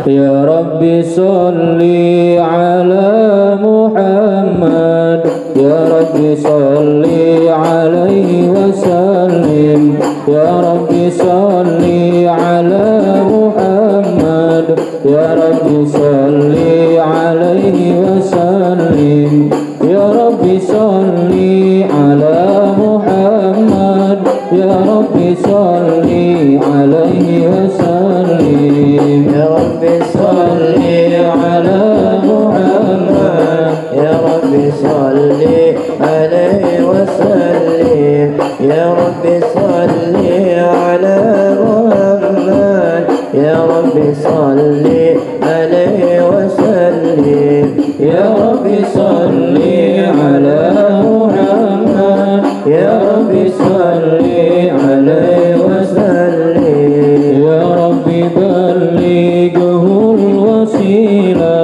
يا رب صل على محمد يا رب صل عليه وسلم يا رب صل على محمد يا رب صل عليه وسلم يا رب صل على محمد يا رب صل عليه وسلم يا رب صل على محمد يا رب صل عليه وسلم يا رب صل على محمد يا رب صل عليه وسلم يا رب صل على محمد يا رب صل عليه وسلم يا رب بلغه الوسيلة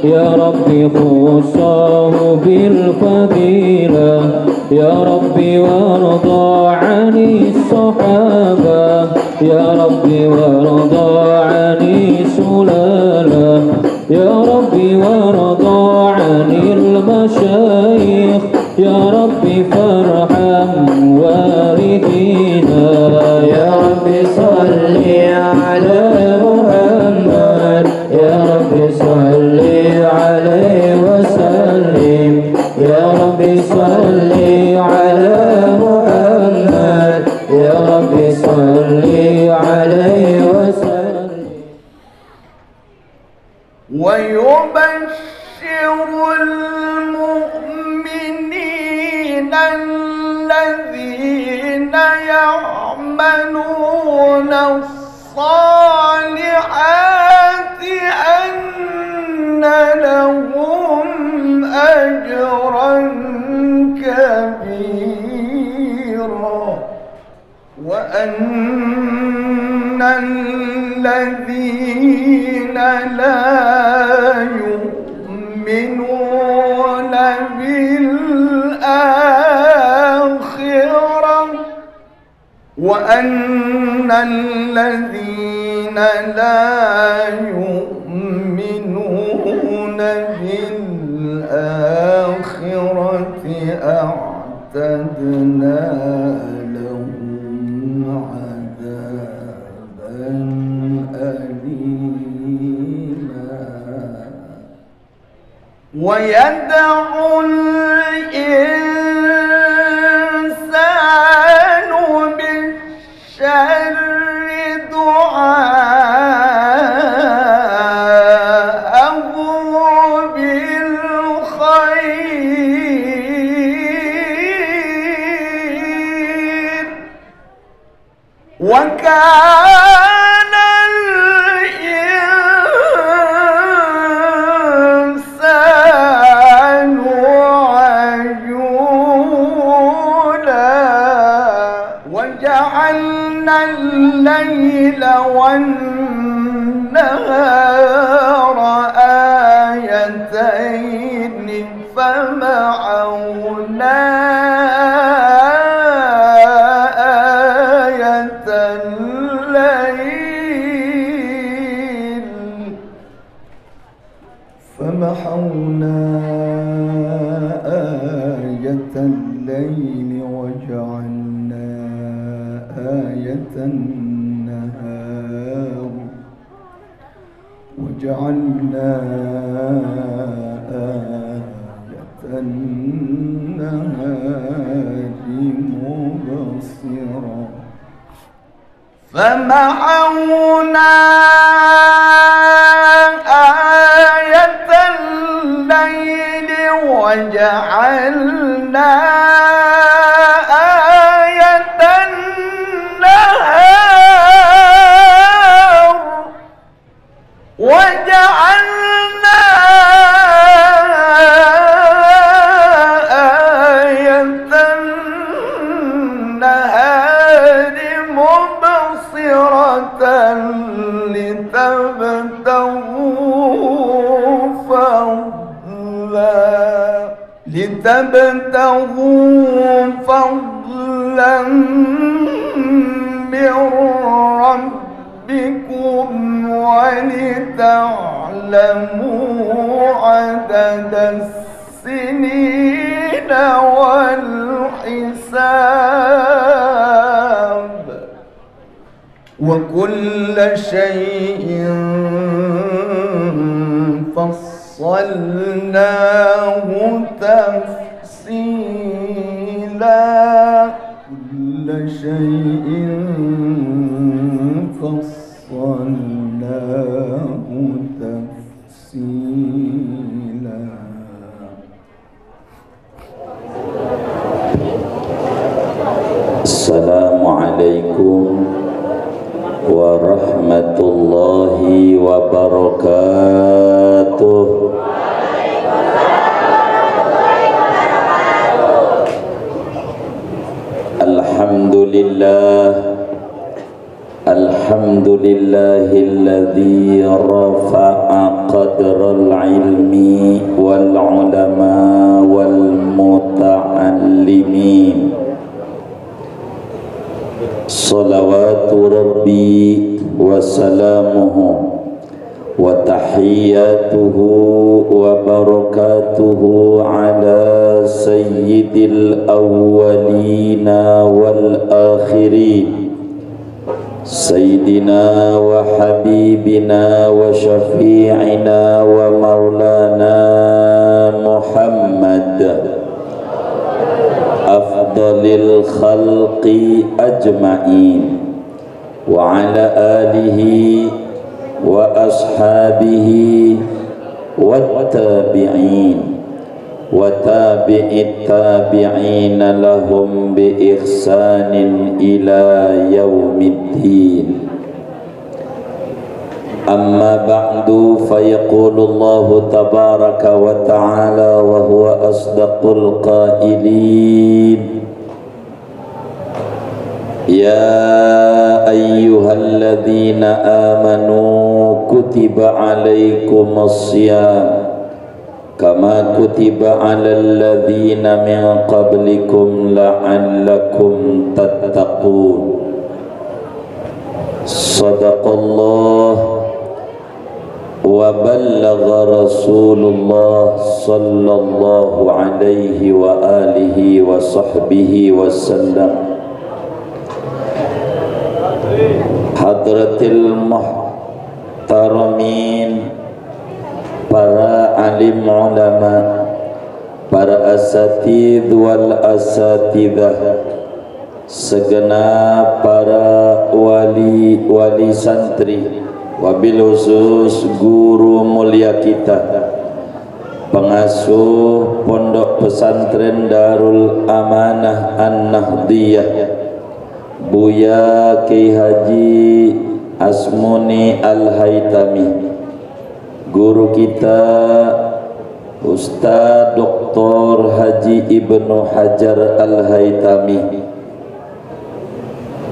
يا رب خصه بالفضيلة يا رب وارضى عن الصحابة يا رب وارضى عن سلالة يا رب وارضى عن المشايخ يا رب فارحم والدينا يا رب صل على محمد يا رب صل عليه وسلم يا رب صل على محمد يا رب صل عليه وسلم ويبشر المؤمنين الذين يعملون الصالحات أن لهم أجرا كبيرا وأن الذين لا يؤمنون بالآخرة وأن الذين لا يؤمنون بالآخرة أعتدنا لهم عذابا أليما ويدعو الإنسان بالشر دعاءه بالخير وكان الإنسان عجولا وجعلنا الليل والنهار آيتين فمحونا آية الليل وجعلنا آية النهار وجعلنا آية النهار مبصرا فمحونا آية الليل وجعلنا آية النهار وجعلنا آية النهار مبصرة لتبتغوا فضلا من ربكم ولتعلموا عدد السنين والحساب وكل شيء فصلناه تفصيلا كل شيء فصلناه تفصيلا. Assalamualaikum warahmatullahi wabarakatuh. Alhamdulillahilladzi rafa'a qadral ilmi wal ulama wal muta'allimin. Salawatu Rabbi wa salamuhu wa tahiyyatuhu wa barakatuhu ala sayyidil awwalina wal akhirin Sayyidina wa habibina wa syafi'ina wa maulana Muhammad afdalil khalqi ajma'in wa ala alihi wa ashabihi wa tabi'in wa tabi'it tabi'in lahum bi ihsanin ila yaumiddin. Amma ba'du, fayaqulu Allahu tabaraka wa ta'ala wa huwa asdaqul qailin. Ya ayyuhalladzina amanu kutiba alaikumus shiyam kama kutiba alal ladzina min qablikum la'allakum tattaqun. Sadaqallah wa ballagha Rasulullah sallallahu alaihi wa alihi wa sahbihi wasallam. Hadratil muhtaramin, para alim ulama, para asatidh wal asatidah, segenap para wali santri, wabil khusus guru mulia kita, pengasuh pondok pesantren Darul Amanah An-Nahdiyah, Buya Kiai Haji Asmuni Al-Haytami, guru kita Ustaz Dr. Haji Ibnu Hajar Al-Haytami,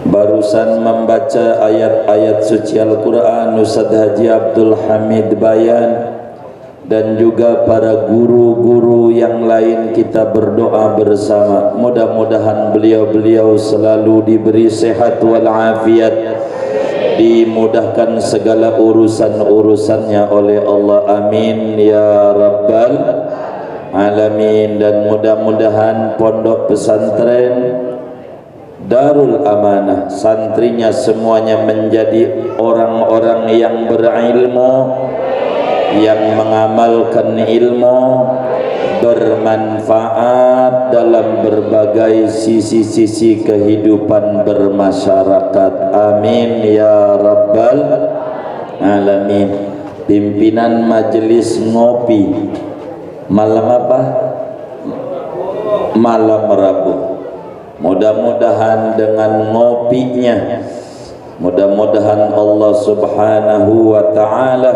barusan membaca ayat-ayat suci Al-Quran Ustaz Haji Abdul Hamid Bayan, dan juga para guru-guru yang lain. Kita berdoa bersama, mudah-mudahan beliau-beliau selalu diberi sehat wal afiat, dimudahkan segala urusan-urusannya oleh Allah, amin ya rabbal alamin. Dan mudah-mudahan pondok pesantren Darul Amanah, santrinya semuanya menjadi orang-orang yang berilmu, yang mengamalkan ilmu, bermanfaat dalam berbagai sisi-sisi kehidupan bermasyarakat, amin ya rabbal alamin. Pimpinan majelis ngopi malam apa? Malam Rabu. Mudah-mudahan dengan ngopinya, mudah-mudahan Allah subhanahu wa ta'ala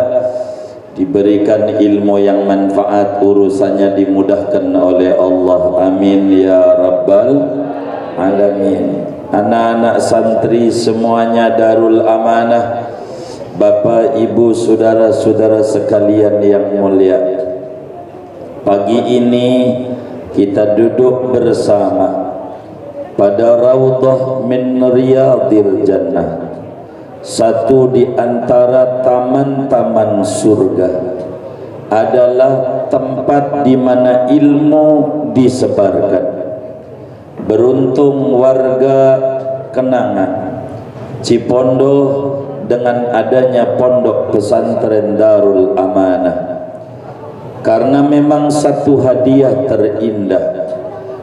diberikan ilmu yang manfaat, urusannya dimudahkan oleh Allah, amin ya rabbal alamin. Anak-anak santri semuanya Darul Amanah, Bapak Ibu saudara-saudara sekalian yang mulia, pagi ini kita duduk bersama pada raudhah min riyadil jannah, satu di antara taman-taman surga adalah tempat di mana ilmu disebarkan. Beruntung warga Kenangan, Cipondo dengan adanya pondok pesantren Darul Amanah, karena memang satu hadiah terindah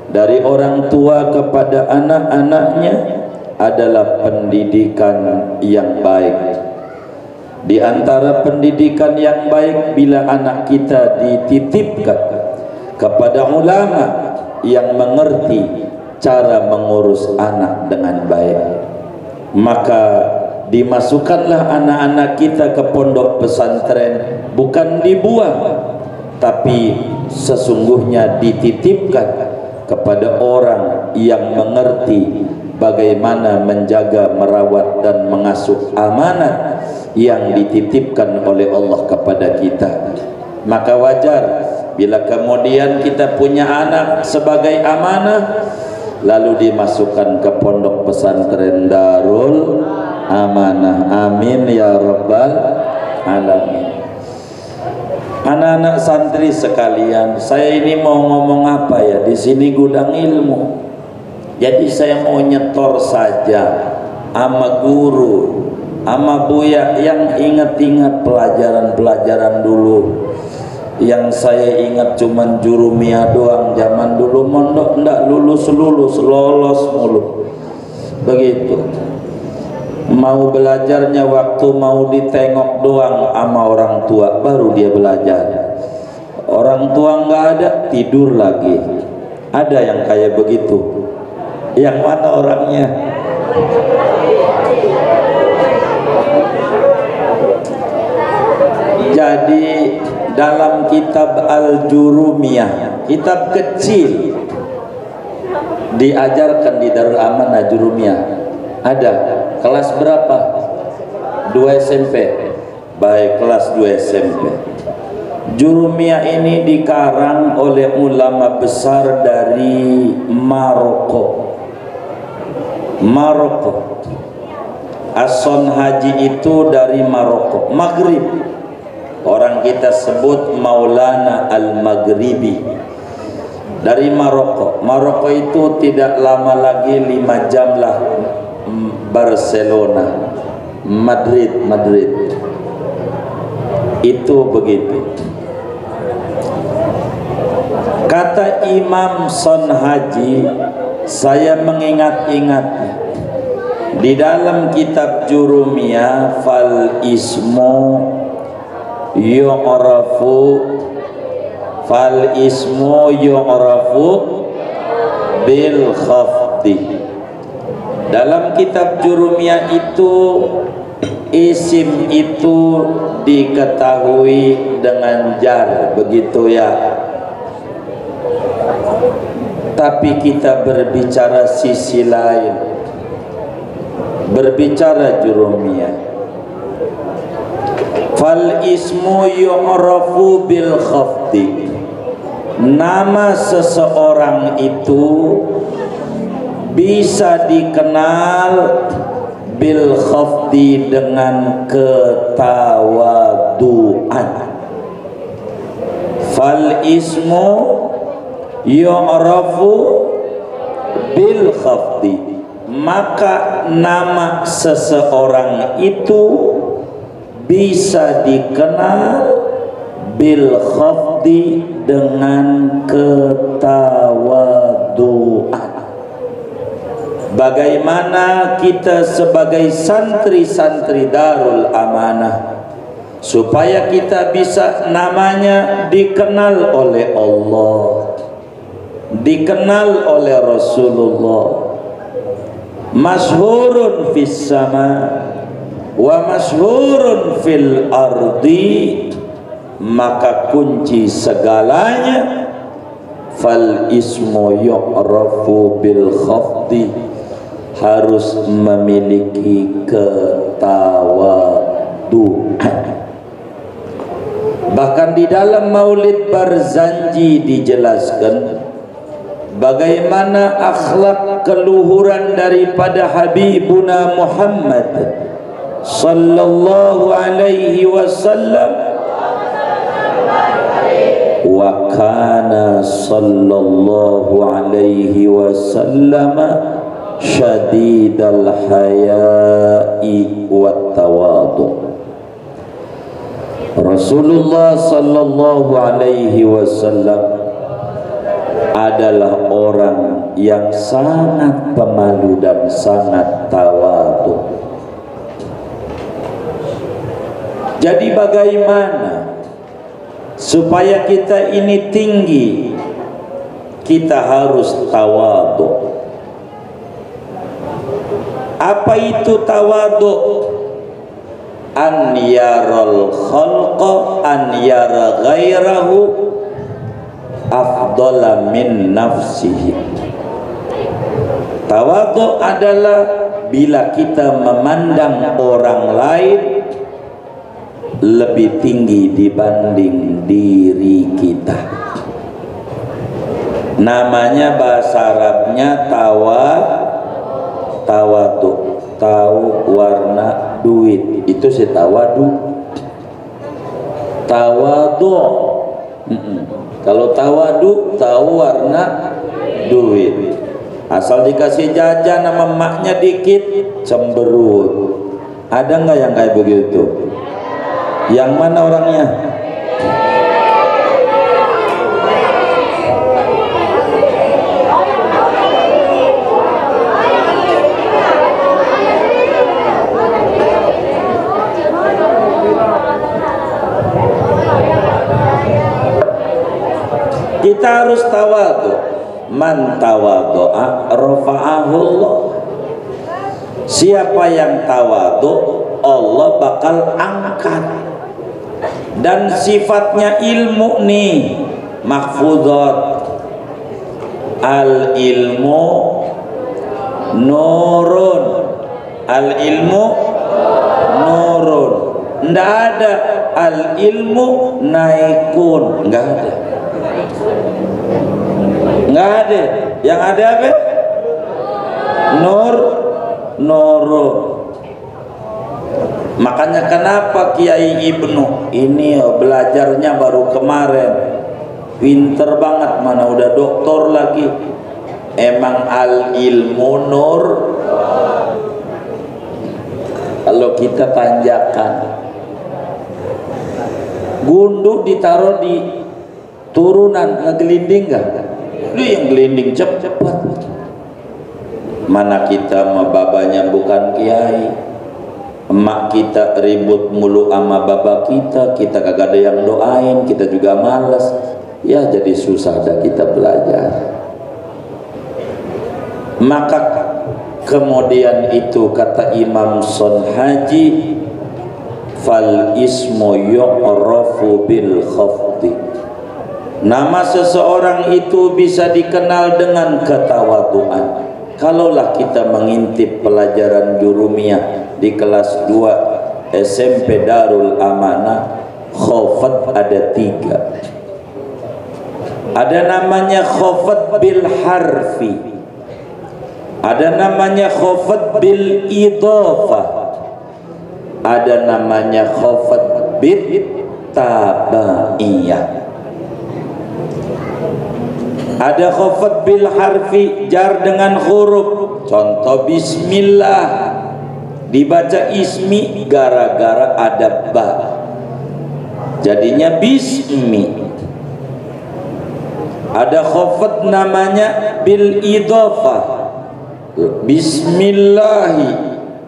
dari orang tua kepada anak-anaknya adalah pendidikan yang baik. Di antara pendidikan yang baik, bila anak kita dititipkan kepada ulama yang mengerti cara mengurus anak dengan baik, maka dimasukkanlah anak-anak kita ke pondok pesantren, bukan dibuang, tapi sesungguhnya dititipkan kepada orang yang mengerti bagaimana menjaga, merawat dan mengasuh amanah yang dititipkan oleh Allah kepada kita. Maka wajar bila kemudian kita punya anak sebagai amanah lalu dimasukkan ke pondok pesantren Darul Amanah. Amin ya rabbal alamin. Anak-anak santri sekalian, saya ini mau ngomong apa ya? Di sini gudang ilmu. Jadi saya mau nyetor saja sama guru, sama buya yang ingat-ingat pelajaran-pelajaran dulu. Yang saya ingat cuman jurumiyah doang zaman dulu, mondok ndak lulus lolos mulu. Begitu. Mau belajarnya waktu mau ditengok doang sama orang tua baru dia belajar. Orang tua nggak ada, tidur lagi. Ada yang kayak begitu. Yang mana orangnya? Jadi dalam kitab Al-Jurumiyah, kitab kecil diajarkan di Darul Amanah Jurumiyah, ada kelas berapa? 2 SMP. Baik, kelas 2 SMP. Jurumiyah ini dikarang oleh ulama besar dari Maroko. As-Son Haji itu dari Maroko, Maghrib. Orang kita sebut Maulana Al-Maghribi dari Maroko. Maroko itu tidak lama lagi 5 jam lah Barcelona, Madrid. Itu begitu. Kata Imam Son Haji, saya mengingat-ingatnya di dalam kitab Jurumiyah, fal ismu yu'rafu bil khafdi. Dalam kitab Jurumiyah itu isim itu diketahui dengan jar, begitu ya. Tapi kita berbicara sisi lain, berbicara Jurumiyah. Fal ismu yu'rafu bil khafdi. Nama seseorang itu bisa dikenal bil khafdi dengan ketawaduan. Fal ismu yu'rafu bil khafdi, maka nama seseorang itu bisa dikenal bil khafdi dengan ketawaduan. Bagaimana kita sebagai santri-santri Darul Amanah supaya kita bisa namanya dikenal oleh Allah, dikenal oleh Rasulullah, masyhurun fis sama wa masyhurun fil ardi, maka kunci segalanya fal ismu yu'rafu bil khafdi, harus memiliki ketawaduan. Bahkan di dalam Maulid Barzanji dijelaskan bagaimana akhlak keluhuran daripada Habibuna Muhammad sallallahu alaihi wasallam wa kana sallallahu alaihi wasallam syadidal haya'i wat tawadhu. Rasulullah sallallahu alaihi wasallam adalah orang yang sangat pemalu dan sangat tawadhu. Jadi bagaimana supaya kita ini tinggi? Kita harus tawadhu. Apa itu tawadhu? An yaral khalqa an yara ghairahu afdala min nafsihi. Tawadhu adalah bila kita memandang orang lain lebih tinggi dibanding diri kita. Namanya bahasa Arabnya tawadhu. Tahu warna duit itu si tawadhu. Kalau tawadhu tahu warna duit. Asal dikasih jajan sama emaknya dikit cemberut. Ada nggak yang kayak begitu? Yang mana orangnya? Kita harus tawadhu. Man tawadhu'a rafa'ahu Allah. Siapa yang tawadhu, Allah bakal angkat. Dan sifatnya ilmu nih mahfuzat. Al ilmu nurun. Al ilmu nurun. Nggak ada al ilmu naikun. Nggak ada. Nggak ada. Yang ada apa? Nurun. Makanya kenapa Kiai Ibnu ini belajarnya baru kemarin, pinter banget, mana udah doktor lagi. Emang al ilmu nur. Kalau kita tanjakan, gundu ditaruh di turunan, ngegelinding gak? Dia yang gelinding cepat. Mana kita sama babanya bukan kiai, emak kita ribut mulu sama baba kita kagak ada yang doain, kita juga malas. Ya jadi susah dah kita belajar. Maka kemudian itu kata Imam Sonhaji, fal ismu yu'rafu bil khafdi. Nama seseorang itu bisa dikenal dengan ketawadhuan. Kalaulah kita mengintip pelajaran jurumiyah di kelas 2 SMP Darul Amanah, khafat ada 3. Ada namanya khafat bil harfi, ada namanya khafat bil idhafah, ada namanya khafat bil tabaiyah. Ada khafat bil harfi, jar dengan huruf. Contoh bismillah dibaca ismi gara-gara ada ba, jadinya bismi. Ada khafat namanya bil idhafah, bismillahi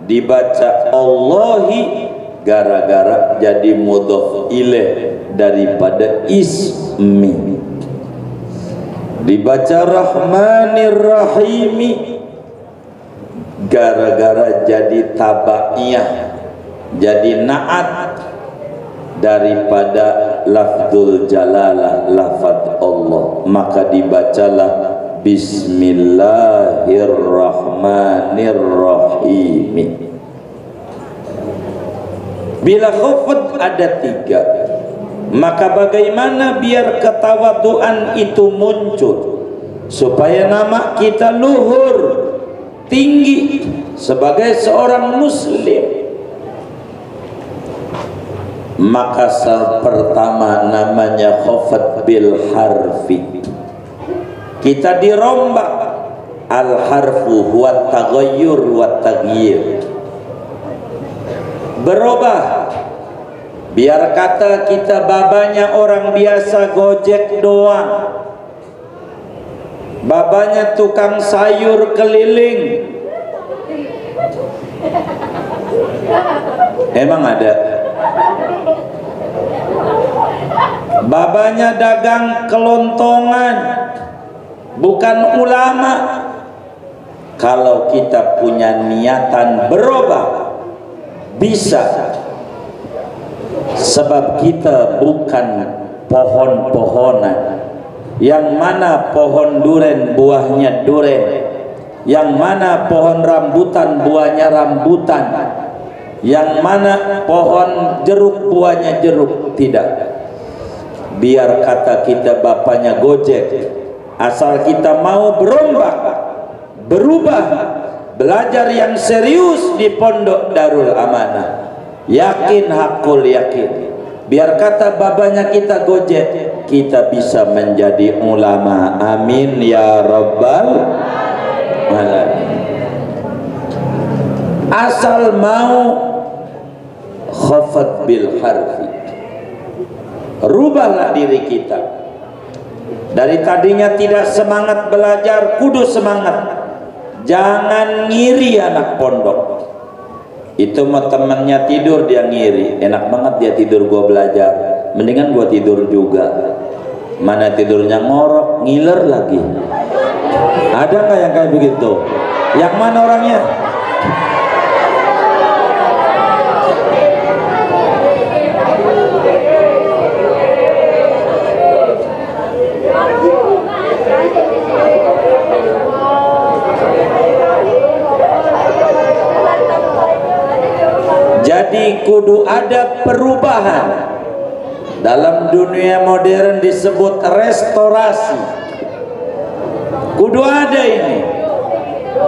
dibaca Allahi gara-gara jadi mudhaf ilaih daripada ismi. Dibaca Rahmanir Rahimi gara-gara jadi tabaiyah, jadi naat daripada lafzul jalalah, lafaz Allah. Maka dibacalah Bismillahirrahmanirrahim. Bila khafat ada 3, maka bagaimana biar ketawadhuan itu muncul, supaya nama kita luhur tinggi sebagai seorang muslim. Maka pertama namanya khafat bil harfi. Kita dirombak. Al harfu huwa taghayyur wa taghyir, berubah. Biar kata kita babanya orang biasa gojek doang, babanya tukang sayur keliling. Emang ada? Babanya dagang kelontongan, bukan ulama. Kalau kita punya niatan berubah, bisa. Sebab kita bukan pohon-pohonan, yang mana pohon duren buahnya duren, yang mana pohon rambutan buahnya rambutan, yang mana pohon jeruk buahnya jeruk. Tidak. Biar kata kita bapaknya gojek, asal kita mau berubah, belajar yang serius di pondok Darul Amanah, yakin hakul yakin. Biar kata babanya kita gojek, kita bisa menjadi ulama. Amin ya rabbal alamin. Asal mau khafat bil harfi, rubahlah diri kita. Dari tadinya tidak semangat belajar, kudu semangat. Jangan ngiri anak pondok. Itu mah temannya tidur dia ngiri, enak banget dia tidur, gua belajar, mendingan gua tidur juga. Mana tidurnya ngorok, ngiler lagi. Ada nggak yang kayak begitu? Yang mana orangnya? Jadi kudu ada perubahan. Dalam dunia modern disebut restorasi. Kudu ada ini.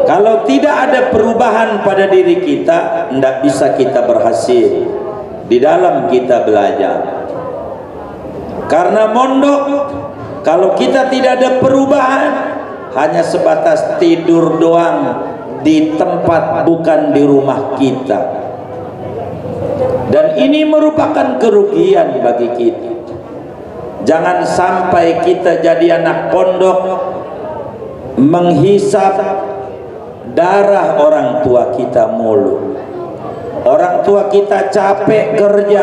Kalau tidak ada perubahan pada diri kita, tidak bisa kita berhasil di dalam kita belajar. Karena mondok, kalau kita tidak ada perubahan, hanya sebatas tidur doang di tempat, bukan di rumah kita. Dan ini merupakan kerugian bagi kita. Jangan sampai kita jadi anak pondok menghisap darah orang tua kita mulu. Orang tua kita capek kerja,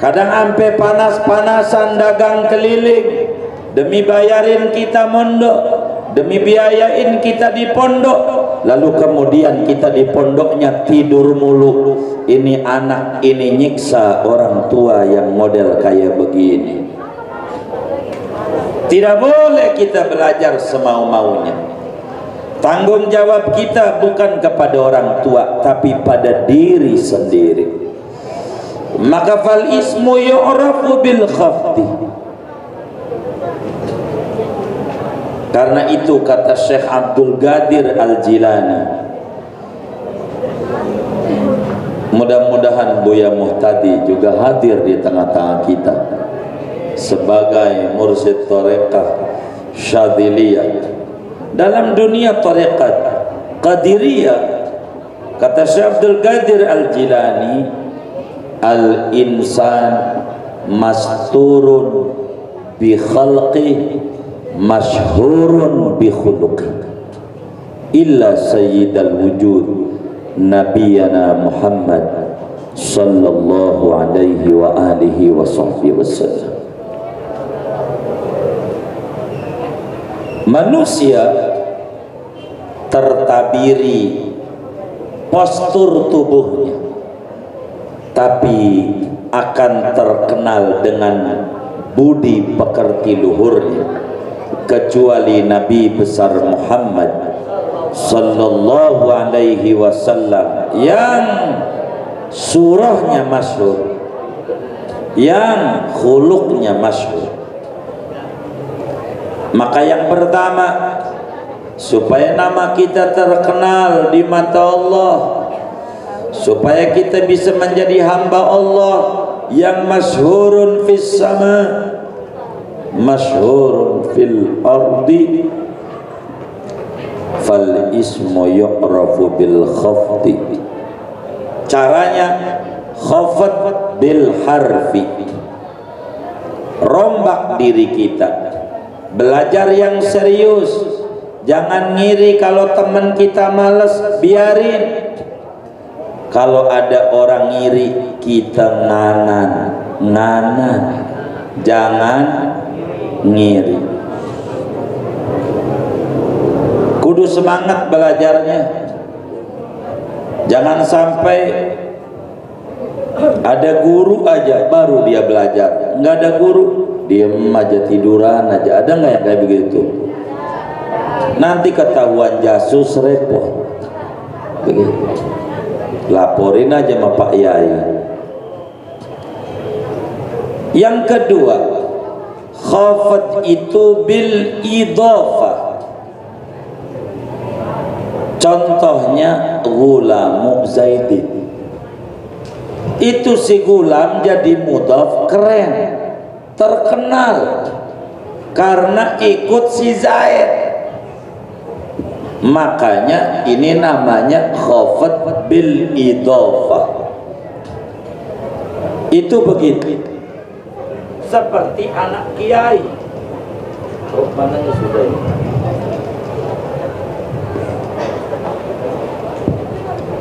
kadang sampai panas-panasan dagang keliling demi bayarin kita mondok, demi biayain kita di pondok. Lalu kemudian kita di pondoknya tidur mulu. Ini anak ini nyiksa orang tua yang model kayak begini. Tidak boleh kita belajar semau-maunya. Tanggung jawab kita bukan kepada orang tua, tapi pada diri sendiri. Maka fal ismu yu'rafu bil khafdi. Karena itu kata Syekh Abdul Qadir Al-Jilani, mudah-mudahan Buya Muhtadi juga hadir di tengah-tengah kita sebagai mursyid tarekat Syadziliyah. Dalam dunia tarekat Qadiriyah, kata Syekh Abdul Qadir Al-Jilani, al-insan masturun bi khalqih masyhurun bi khuluqi illa sayyidal wujud nabiyana Muhammad sallallahu alaihi wa alihi wa sahbihi wasallam. Manusia tertabiri postur tubuhnya, tapi akan terkenal dengan budi pekerti luhurnya, kecuali Nabi besar Muhammad sallallahu alaihi wasallam yang surahnya masyhur, yang khuluqnya masyhur. Maka yang pertama, supaya nama kita terkenal di mata Allah, supaya kita bisa menjadi hamba Allah, yang masyhurun fis sama masyhurun fil ardi fal ismu yu'rafu bil khafdi. Caranya khafad bil harfi, rombak diri kita, belajar yang serius. Jangan ngiri kalau teman kita malas, biarin. Kalau ada orang ngiri, kita nganan, jangan ngiri. Kudu semangat belajarnya. Jangan sampai ada guru aja baru dia belajar, nggak ada guru diem aja, tiduran aja. Ada nggak yang kayak begitu? Nanti ketahuan jasus, repot. Begitu. Laporin aja sama Pak Yai. Yang kedua, khafat itu bil idhafah. Contohnya Gulamu Zaidin. Itu si Gulam jadi mudhaf, keren, terkenal karena ikut si Zaid. Makanya ini namanya khafat bil idhafah. Itu begitu. Seperti anak kiai. Oh, mananya sudah ini?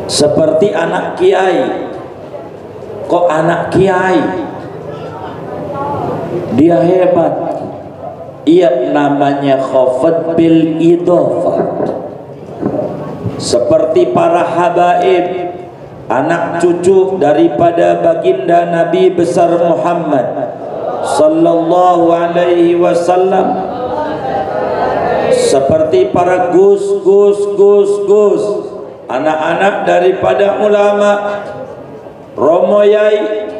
Seperti anak kiai. Kok anak kiai? Dia hebat. Iya, namanya khafat bil idhafah. Seperti para habaib, anak cucu daripada baginda Nabi besar Muhammad sallallahu alaihi wasallam. Seperti para gus, anak-anak daripada ulama. Romo Yai,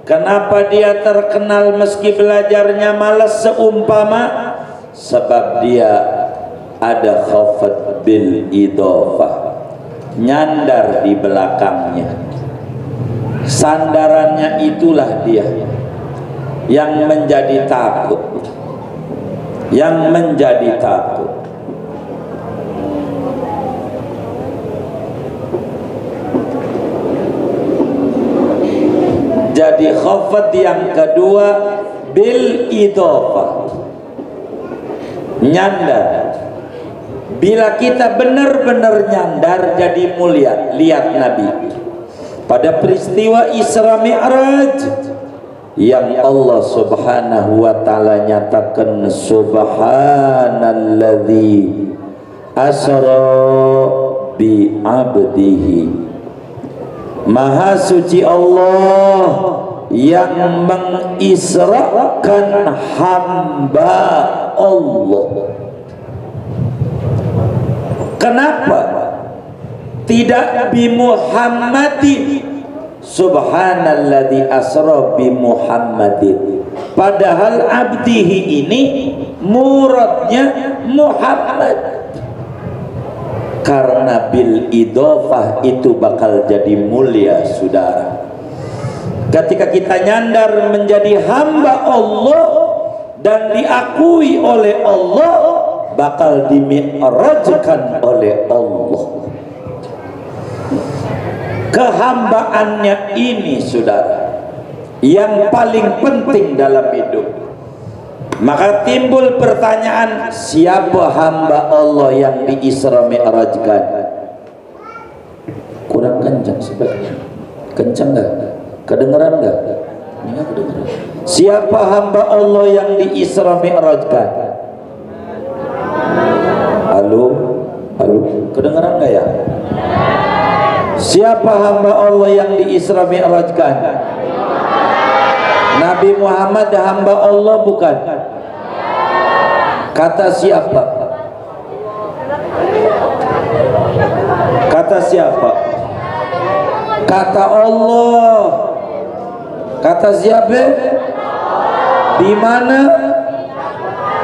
kenapa dia terkenal meski belajarnya malas seumpama? Sebab dia ada khafat bil idhafah, nyandar di belakangnya. Sandarannya itulah dia yang menjadi takut, yang menjadi takut. Jadi khafat yang kedua bil idhafah, nyandar. Bila kita benar-benar nyandar jadi mulia. Lihat Nabi pada peristiwa Isra Mi'raj yang Allah subhanahu wa ta'ala nyatakan subhanalladzi asra bi abdihi. Maha suci Allah yang mengisrakan hamba Allah. Kenapa tidak bi Muhammadin? Subhanalladzi asra bi Muhammadin. Padahal abdihi ini muradnya Muhammad. Karena bil idhafah itu bakal jadi mulia, saudara. Ketika kita nyandar menjadi hamba Allah dan diakui oleh Allah, bakal dimi'rajkan oleh Allah. Kehambaannya ini, saudara, yang paling penting dalam hidup. Maka timbul pertanyaan, siapa hamba Allah yang di Isra Mi'rajkan? Kurang kencang sebenarnya. Kencang nggak? Kedengeran nggak? Ya, kedengeran. Siapa hamba Allah yang di Isra Mi'rajkan? Halo, halo, kedengeran nggak ya? Siapa hamba Allah yang di Isra Mi'rajkan? Nabi Muhammad hamba Allah bukan? Kata siapa? Kata siapa? Kata Allah. Kata siapa? Di mana?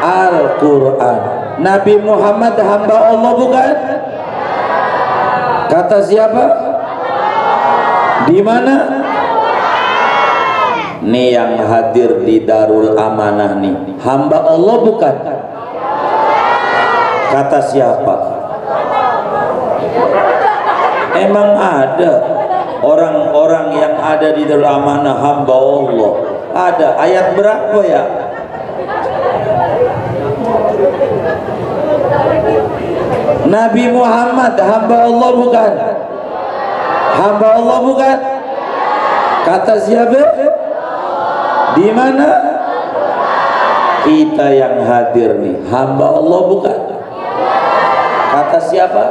Al-Quran. Nabi Muhammad hamba Allah bukan? Kata siapa? Di mana? Nih yang hadir di Darul Amanah nih, hamba Allah bukan? Kata siapa? Emang ada orang-orang yang ada di Darul Amanah hamba Allah? Ada. Ayat berapa ya? Nabi Muhammad hamba Allah bukan? Hamba Allah bukan? Kata siapa? Di mana? Kita yang hadir nih hamba Allah bukan? Kata siapa?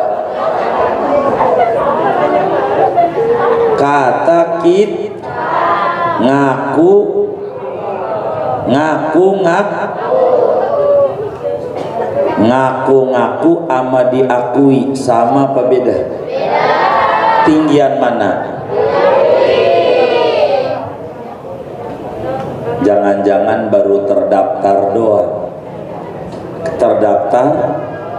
Kata kita ngaku ama diakui sama apa beda? Tinggian mana? Jangan-jangan baru terdaftar doang. Terdaftar,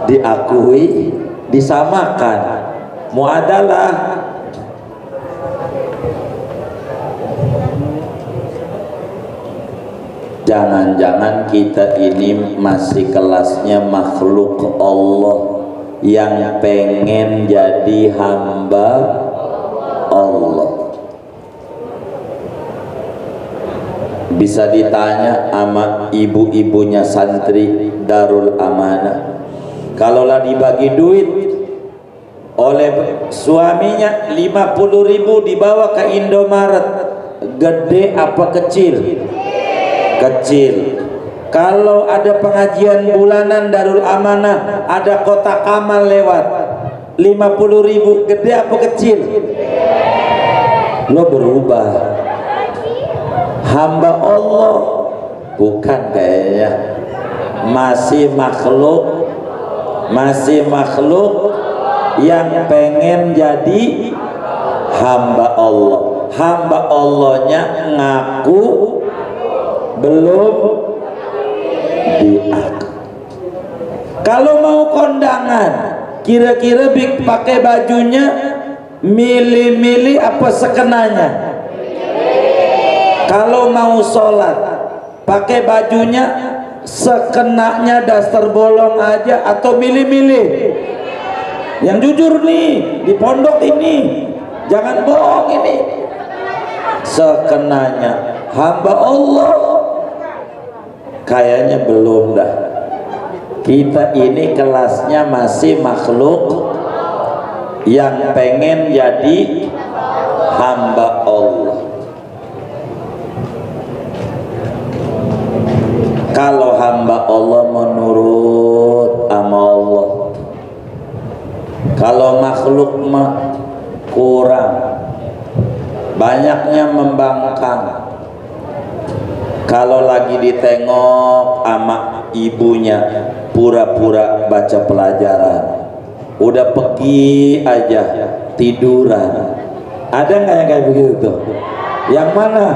diakui, disamakan. Muadalah. Jangan-jangan kita ini masih kelasnya makhluk Allah yang pengen jadi hamba Allah. Bisa ditanya sama ibu-ibunya santri Darul Amanah, kalaulah dibagi duit oleh suaminya 50.000 dibawa ke Indomaret, gede apa kecil? Kecil. Kalau ada pengajian bulanan Darul Amanah, ada kotak amal lewat, 50.000, gede apa kecil? Lo berubah. Hamba Allah bukan kayaknya, masih makhluk yang pengen jadi hamba Allah. Hamba Allahnya ngaku belum diakui. Kalau mau kondangan, kira-kira pakai bajunya milih-milih apa sekenanya? Kalau mau sholat, pakai bajunya sekenanya dasar bolong aja atau milih-milih? Yang jujur nih di pondok ini, jangan bohong ini. Sekenanya. Hamba Allah kayaknya belum dah. Kita ini kelasnya masih makhluk yang pengen jadi hamba Allah. Kalau hamba Allah menurut sama Allah, kalau makhluk mah kurang, banyaknya membangkang. Kalau lagi ditengok sama ibunya, pura-pura baca pelajaran, udah pergi aja tiduran. Ada nggak yang kayak begitu tuh? Yang mana?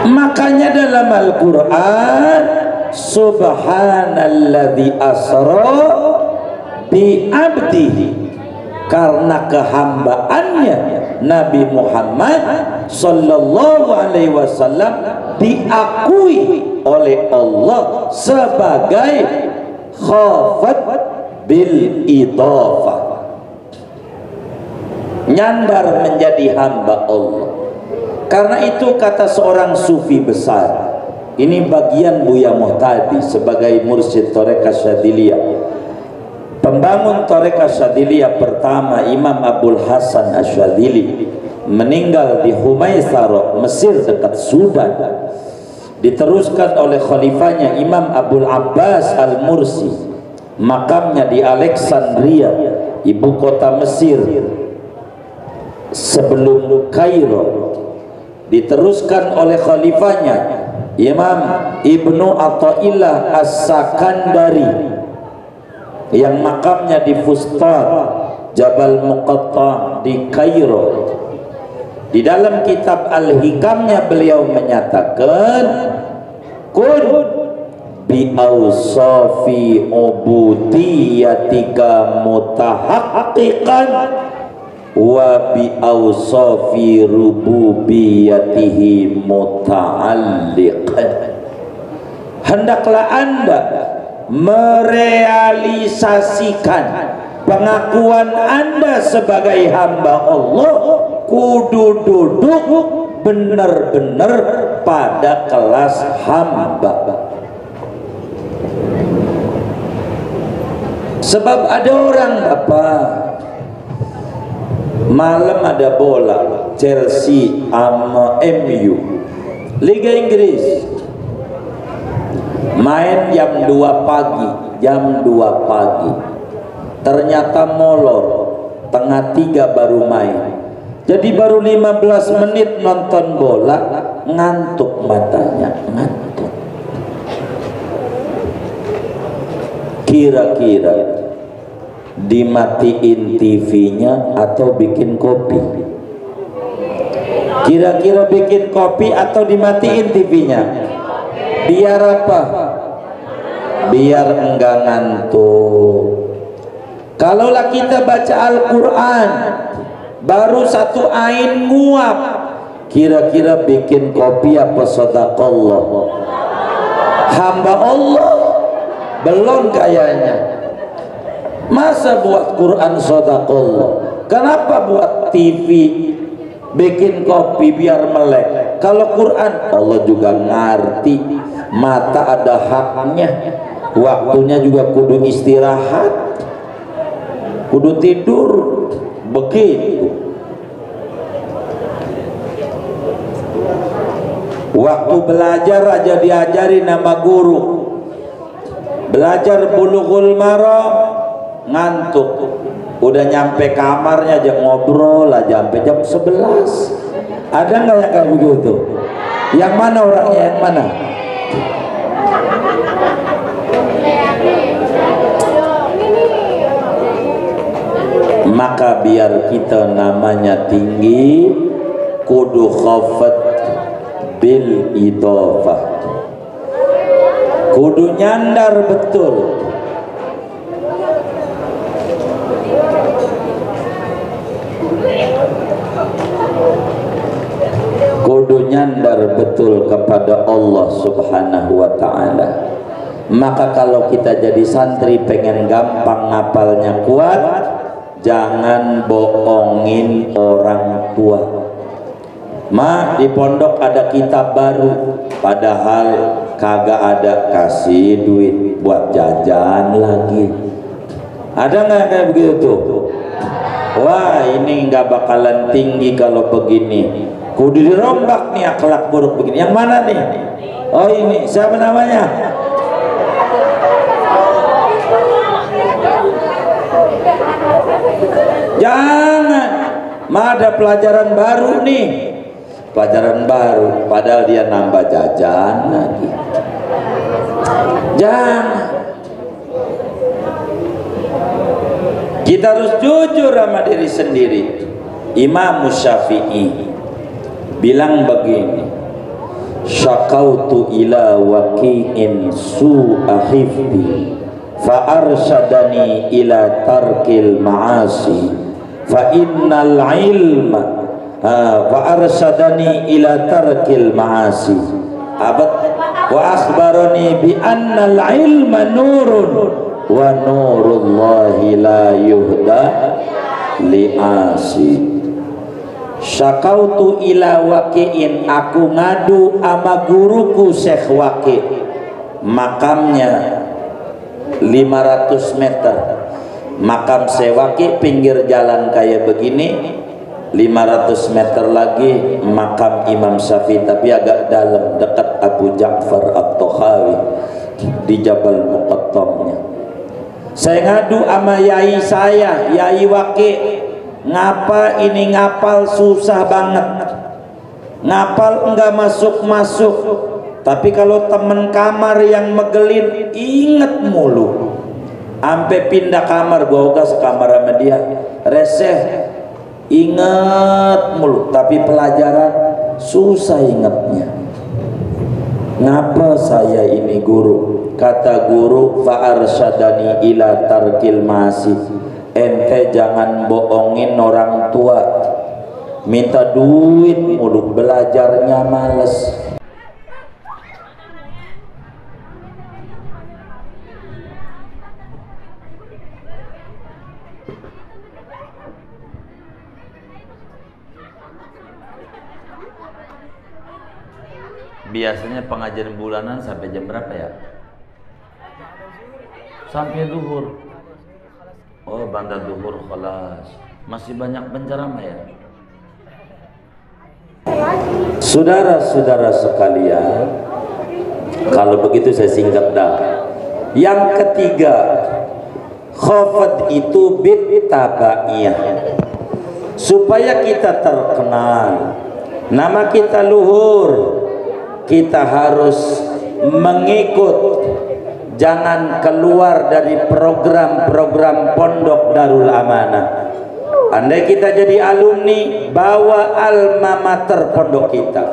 Makanya dalam Al-Quran, subhanalladzi asra bi abdihi, karena kehambaannya Nabi Muhammad sallallahu alaihi wasallam diakui oleh Allah sebagai khafat bil idhafah, nyandar menjadi hamba Allah. Karena itu kata seorang sufi besar, ini bagian Buya Muhtadi sebagai mursyid Thariqah Syadiliyah, pembangun Thariqah Syadiliyah pertama, Imam Abdul Hasan Asyadili, meninggal di Humaisarah, Mesir dekat Sudan. Diteruskan oleh khalifahnya Imam Abdul Abbas Al-Mursi, makamnya di Alexandria, ibu kota Mesir sebelum Kairo. Diteruskan oleh khalifahnya Imam Ibnu Athaillah As-Sakandari, yang makamnya di Fustat, Jabal Muqatta di Kairo. Di dalam kitab Al-Hikamnya beliau menyatakan, kun bi awsafi ubudiyatika mutahaqqiqan wa bi awsafi rububiyatihi muta'alliqan. Hendaklah Anda merealisasikan pengakuan Anda sebagai hamba Allah, kudu duduk benar-benar pada kelas hamba. Sebab ada orang apa, malam ada bola Chelsea sama MU Liga Inggris, main jam 2 pagi, ternyata molor tengah 3 baru main, jadi baru 15 menit nonton bola, ngantuk matanya, ngantuk. Kira-kira dimatiin TV-nya atau bikin kopi? Kira-kira bikin kopi atau dimatiin TV-nya? Biar apa? Biar enggak ngantuk. Kalaulah kita baca Al-Quran baru 1 ain nguap, kira-kira bikin kopi apa sedekah? Hamba Allah belum kayaknya. Masa buat Quran sedekah? Kenapa buat TV bikin kopi biar melek? Kalau Quran Allah juga ngerti, mata ada haknya, waktunya juga kudu istirahat, kudu tidur, begitu. Waktu belajar aja diajari nama guru, belajar Bulughul Maram ngantuk, udah nyampe kamarnya aja ngobrol aja sampai jam 11. Ada nggak yang kayak begitu? Yang mana orangnya, yang mana? Maka biar kita namanya tinggi, kudu khafat bil idhofah, kudu nyandar betul. Kudu nyandar betul kepada Allah Subhanahu wa ta'ala. Maka kalau kita jadi santri pengen gampang ngapalnya kuat, jangan bohongin orang tua. Ma, di pondok ada kitab baru, padahal kagak ada, kasih duit buat jajan lagi. Ada nggak kayak begitu? Wah, ini nggak bakalan tinggi kalau begini. Kudu dirombak nih akhlak buruk begini. Yang mana nih? Oh ini, siapa namanya? Jangan. Ma, ada pelajaran baru nih, pelajaran baru, padahal dia nambah jajan lagi. Jangan. Kita harus jujur sama diri sendiri. Imam Syafi'i bilang begini, syakautu ila waqi'in su'a hifdi fa arsyadani ila tarkil ma'asi fa innal ilma fa arsyadani ila tarkil ma'asi wa akhbarani bi annal ilma nurun wa nurullahi la yuhda li'asi. Syakautu ila waqi'in, aku ngadu ama guruku Syekh Waqi', makamnya 500 meter, makam Syekh Waqi' pinggir jalan kayak begini, 500 meter lagi makam Imam Syafi'i, tapi agak dalam, dekat Abu Ja'far At-Tahawi di Jabal Muqattamnya. Saya ngadu sama yai saya, Yai Waqi', ngapa ini ngapal susah banget, ngapal enggak masuk-masuk, tapi kalau temen kamar yang megelin inget mulu, sampai pindah kamar, gua udah sekamar sama dia, reseh, inget mulu, tapi pelajaran susah ingetnya. Ngapa saya ini guru Kata guru, fa arsyadani ila tarkil masih. Ente jangan bohongin orang tua, minta duit mulu, belajarnya males. Biasanya pengajian bulanan sampai jam berapa ya? Sampai duhur. Oh, banda duhur khalas. Masih banyak penceramah ya? Saudara-saudara sekalian, kalau begitu saya singkat dah. Yang ketiga, khafat itu bittabaiyah. Supaya kita terkenal, nama kita luhur, kita harus mengikut, jangan keluar dari program-program Pondok Darul Amanah. Andai kita jadi alumni, bawa alma mater pondok kita.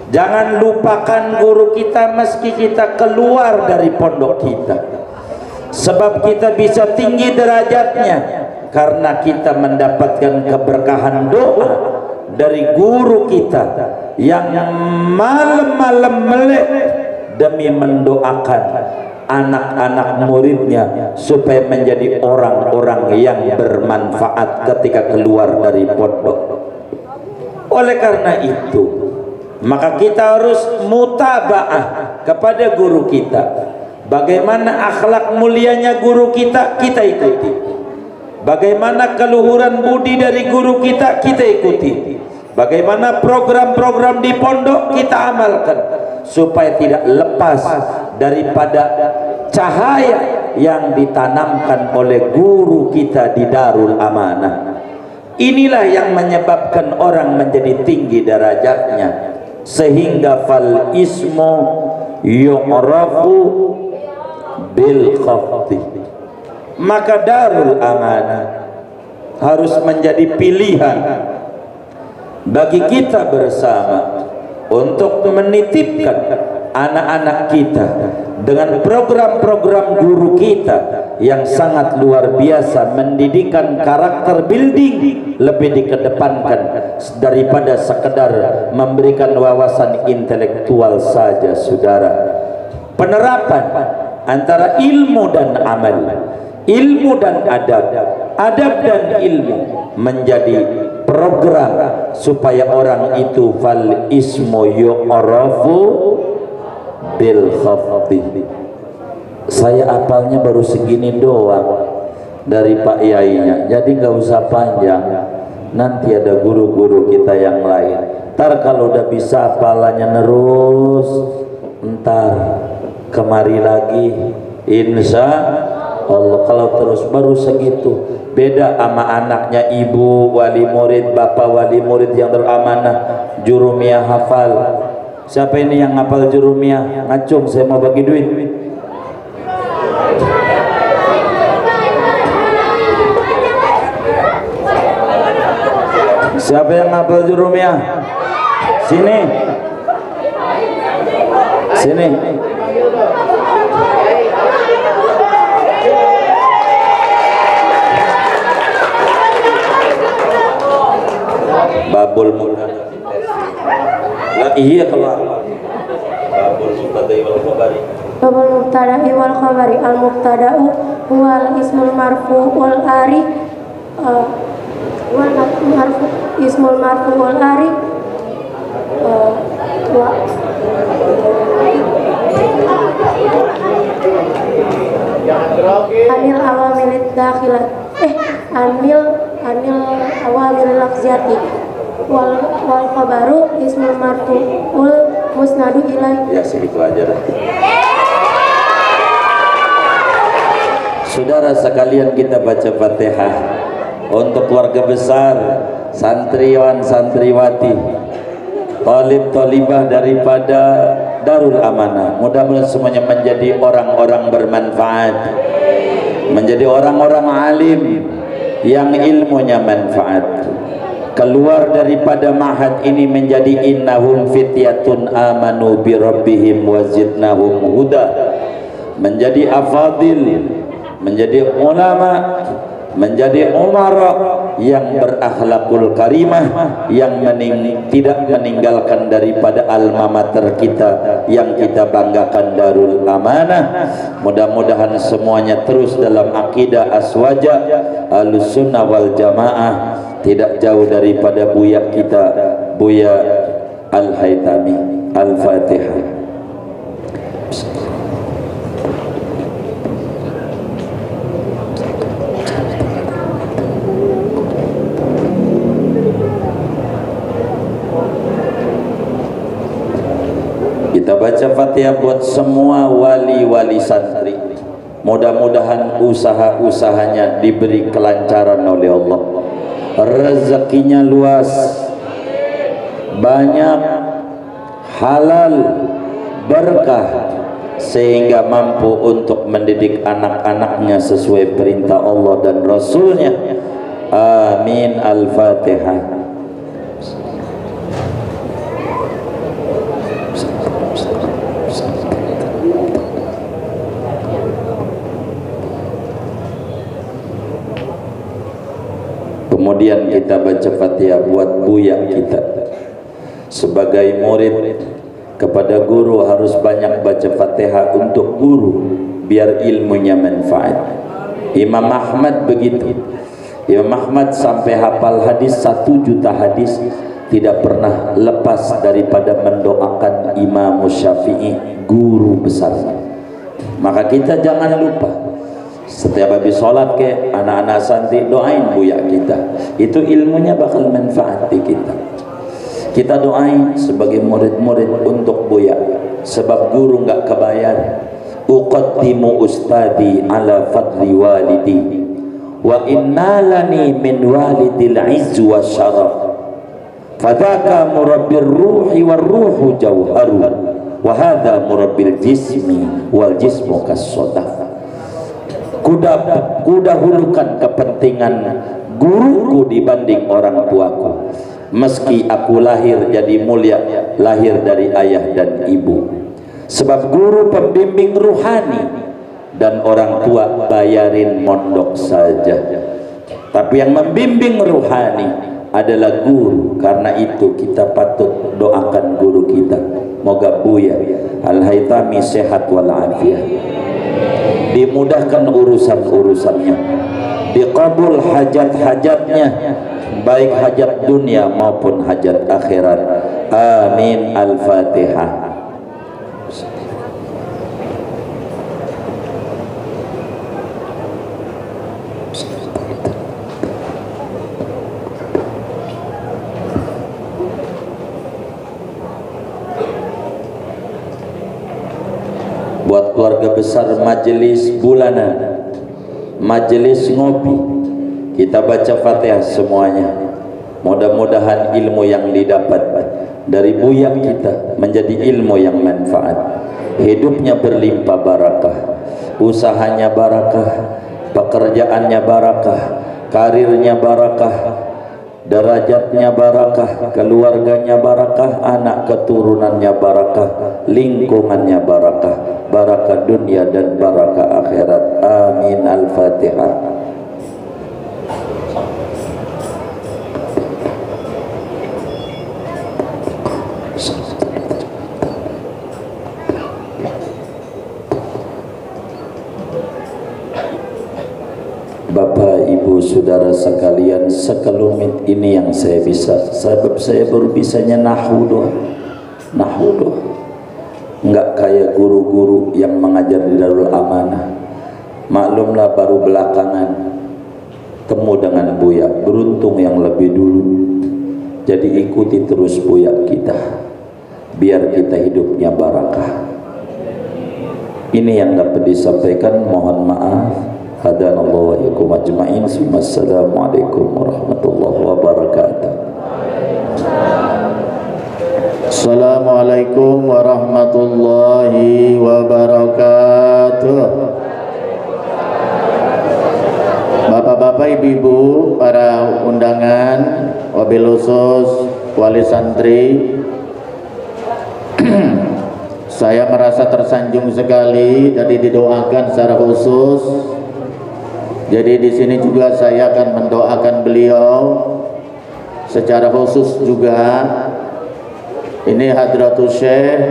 Jangan lupakan guru kita meski kita keluar dari pondok kita, sebab kita bisa tinggi derajatnya karena kita mendapatkan keberkahan doa dari guru kita yang malam-malam melek demi mendoakan anak-anak muridnya supaya menjadi orang-orang yang bermanfaat ketika keluar dari pondok. Oleh karena itu, maka kita harus mutabaah kepada guru kita. Bagaimana akhlak mulianya guru kita, kita ikuti. Bagaimana keluhuran budi dari guru kita, kita ikuti. Bagaimana program-program di pondok kita amalkan supaya tidak lepas daripada cahaya yang ditanamkan oleh guru kita di Darul Amanah. Inilah yang menyebabkan orang menjadi tinggi derajatnya, sehingga fal ismu yu'rafu bil khafti. Maka Darul Amanah harus menjadi pilihan bagi kita bersama untuk menitipkan anak-anak kita dengan program-program guru kita yang sangat luar biasa, mendidikan karakter building lebih dikedepankan daripada sekedar memberikan wawasan intelektual saja. Saudara, penerapan antara ilmu dan amal, ilmu dan adab, adab dan ilmu menjadi program supaya orang itu fal ismu yu'rafu bil khafti. Saya apalnya baru segini doang dari Pak Yainya, jadi nggak usah panjang. Nanti ada guru-guru kita yang lain. Ntar kalau udah bisa hafalannya terus, ntar kemari lagi, insya Allah. Kalau terus baru segitu. Beda sama anaknya ibu wali murid, bapak wali murid yang beramanah, jurumiyah hafal. Siapa ini yang hafal jurumiyah? Ngacung, saya mau bagi duit. Siapa yang hafal jurumiyah? Sini. Sini. Babul Lah iya kalau Babul Mubtada'i wal Khabari. Babul Mubtada'i wal Khabari. Al Mubtada'u wal ismul marfu wal ari wal marfu ismul marfu wal ari anil awamil dakhilat anil awamil lafziyati wal khabaru ismul marfu'ul musnadu ilai. Ya segitu aja dah. Saudara sekalian, kita baca Fatihah untuk keluarga besar, santriwan santriwati, talib talibah daripada Darul Amanah. Mudah-mudahan semuanya menjadi orang-orang bermanfaat, menjadi orang-orang alim yang ilmunya manfaat. Keluar daripada ma'had ini menjadi innahum fityatun amanu bi rabbihim wa zidnahum huda. menjadi afadil, menjadi ulama, menjadi umara yang berakhlakul karimah, yang tidak meninggalkan daripada alma mater kita yang kita banggakan, Darul Amanah. Mudah-mudahan semuanya terus dalam akidah aswaja Ahlus Sunnah wal Jamaah, tidak jauh daripada buya kita, Buya Al-Haytami. Al-Fatihah. Kita baca Fatihah buat semua wali-wali santri. Mudah-mudahan usaha-usahanya diberi kelancaran oleh Allah, rezekinya luas, banyak, halal, berkah, sehingga mampu untuk mendidik anak-anaknya sesuai perintah Allah dan Rasulnya. Amin. Al-Fatihah. Kemudian kita baca Fatihah buat buya kita. Sebagai murid kepada guru harus banyak baca Fatihah untuk guru, biar ilmunya manfaat. Imam Ahmad begitu. Imam Ahmad sampai hafal hadis 1 juta hadis, tidak pernah lepas daripada mendoakan Imam Syafi'i, guru besarnya. Maka kita jangan lupa, setiap habis sholat ke anak-anak santri doain buya kita, itu ilmunya bakal manfaat di kita. Kita doain sebagai murid-murid untuk buya, sebab guru nggak kebayar. Uqaddimu ustadi ala fadli walidi wa innalani min walidil izz wa syaraf fadaka murabbir ruhi war ruhu jauharu wa hadha murabbil jismi wal jismu kasodaf. Kudahulukan kepentingan guruku dibanding orang tuaku, meski aku lahir jadi mulia, lahir dari ayah dan ibu. Sebab guru pembimbing ruhani, dan orang tua bayarin mondok saja. Tapi yang membimbing ruhani adalah guru. Karena itu kita patut doakan guru kita. Moga Buya Al-Haytami sehat walafiat, dimudahkan urusan-urusannya, dikabul hajat-hajatnya, baik hajat dunia maupun hajat akhirat. Amin. Al-Fatihah. Buat keluarga besar majelis bulanan, majelis ngopi, kita baca Fatihah semuanya. Mudah-mudahan ilmu yang didapat dari buya kita menjadi ilmu yang manfaat. Hidupnya berlimpah barakah, usahanya barakah, pekerjaannya barakah, karirnya barakah, derajatnya barakah, keluarganya barakah, anak keturunannya barakah, lingkungannya barakah, barakah dunia dan barakah akhirat. Amin. Al-Fatihah. Bapak, Ibu, Saudara sekalian, sekelumit ini yang saya bisa, sebab saya baru bisanya nahwu doang. Nahwu doang. Enggak kayak guru-guru yang mengajar di Darul Amanah. Maklumlah baru belakangan temu dengan Buya, beruntung yang lebih dulu. Jadi ikuti terus Buya kita, biar kita hidupnya barakah. Ini yang dapat disampaikan, mohon maaf. Hadanallahu wa iyyakum ajma'in. Assalamualaikum warahmatullahi wabarakatuh. Assalamualaikum warahmatullahi wabarakatuh. Bapak-bapak, ibu-ibu, para undangan, wabil khusus wali santri, Saya merasa tersanjung sekali, jadi didoakan secara khusus. Jadi di sini juga saya akan mendoakan beliau secara khusus juga. Ini Hadratul Syekh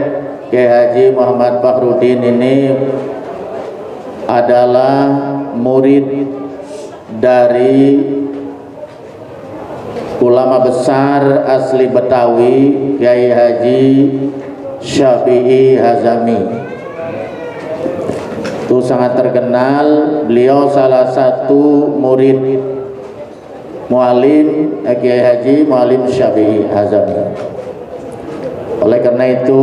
Kiai Haji Muhammad Fakhruddin ini adalah murid dari ulama besar asli Betawi, Kiai Haji Syafi'i Hazami. Itu sangat terkenal. Beliau salah satu murid mualim Kiai Haji Mualim Syafi'i Hazami. Oleh karena itu,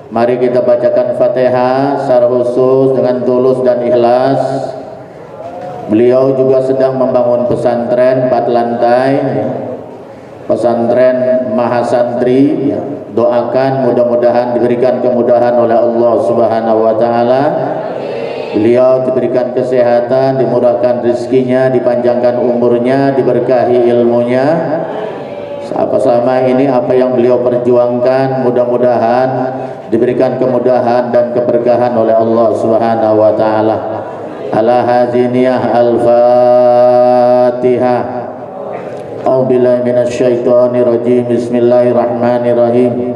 mari kita bacakan Fatihah secara khusus dengan tulus dan ikhlas. Beliau juga sedang membangun pesantren 4 lantai, pesantren Mahasantri. Doakan mudah-mudahan diberikan kemudahan oleh Allah Subhanahu wa taala. Beliau diberikan kesehatan, dimurahkan rezekinya, dipanjangkan umurnya, diberkahi ilmunya. Apa selama ini apa yang beliau perjuangkan mudah-mudahan diberikan kemudahan dan keberkahan oleh Allah Subhanahu wa taala. Ala haziniyah al-Fatihah. A'udzubillahi minasyaitonir rajim. Bismillahirrahmanirrahim.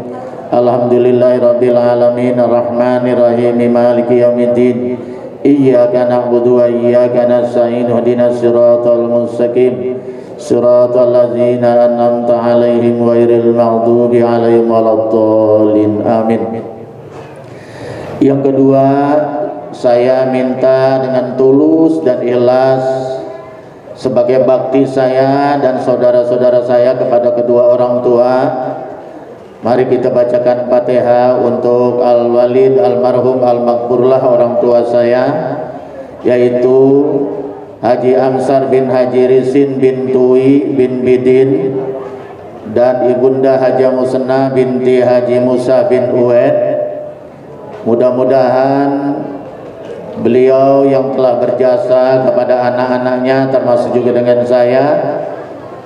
Alhamdulillahirabbil alamin arrahmanir rahim maliki yaumiddin. Iyyaka na'budu wa iyyaka nasta'in. Ihdinas siratal mustaqim. Siratal ladzina an'amta 'alaihim ghairil maghdubi 'alaihim waladdallin. Amin. Yang kedua, saya minta dengan tulus dan ikhlas sebagai bakti saya dan saudara-saudara saya kepada kedua orang tua, mari kita bacakan Fatihah untuk Al-Walid almarhum al-maghfurlah orang tua saya, yaitu Haji Amsar bin Haji Risin bin Tui bin Bidin dan Ibunda Haja Musna binti Haji Musa bin Uwed. Mudah-mudahan beliau yang telah berjasa kepada anak-anaknya termasuk juga dengan saya,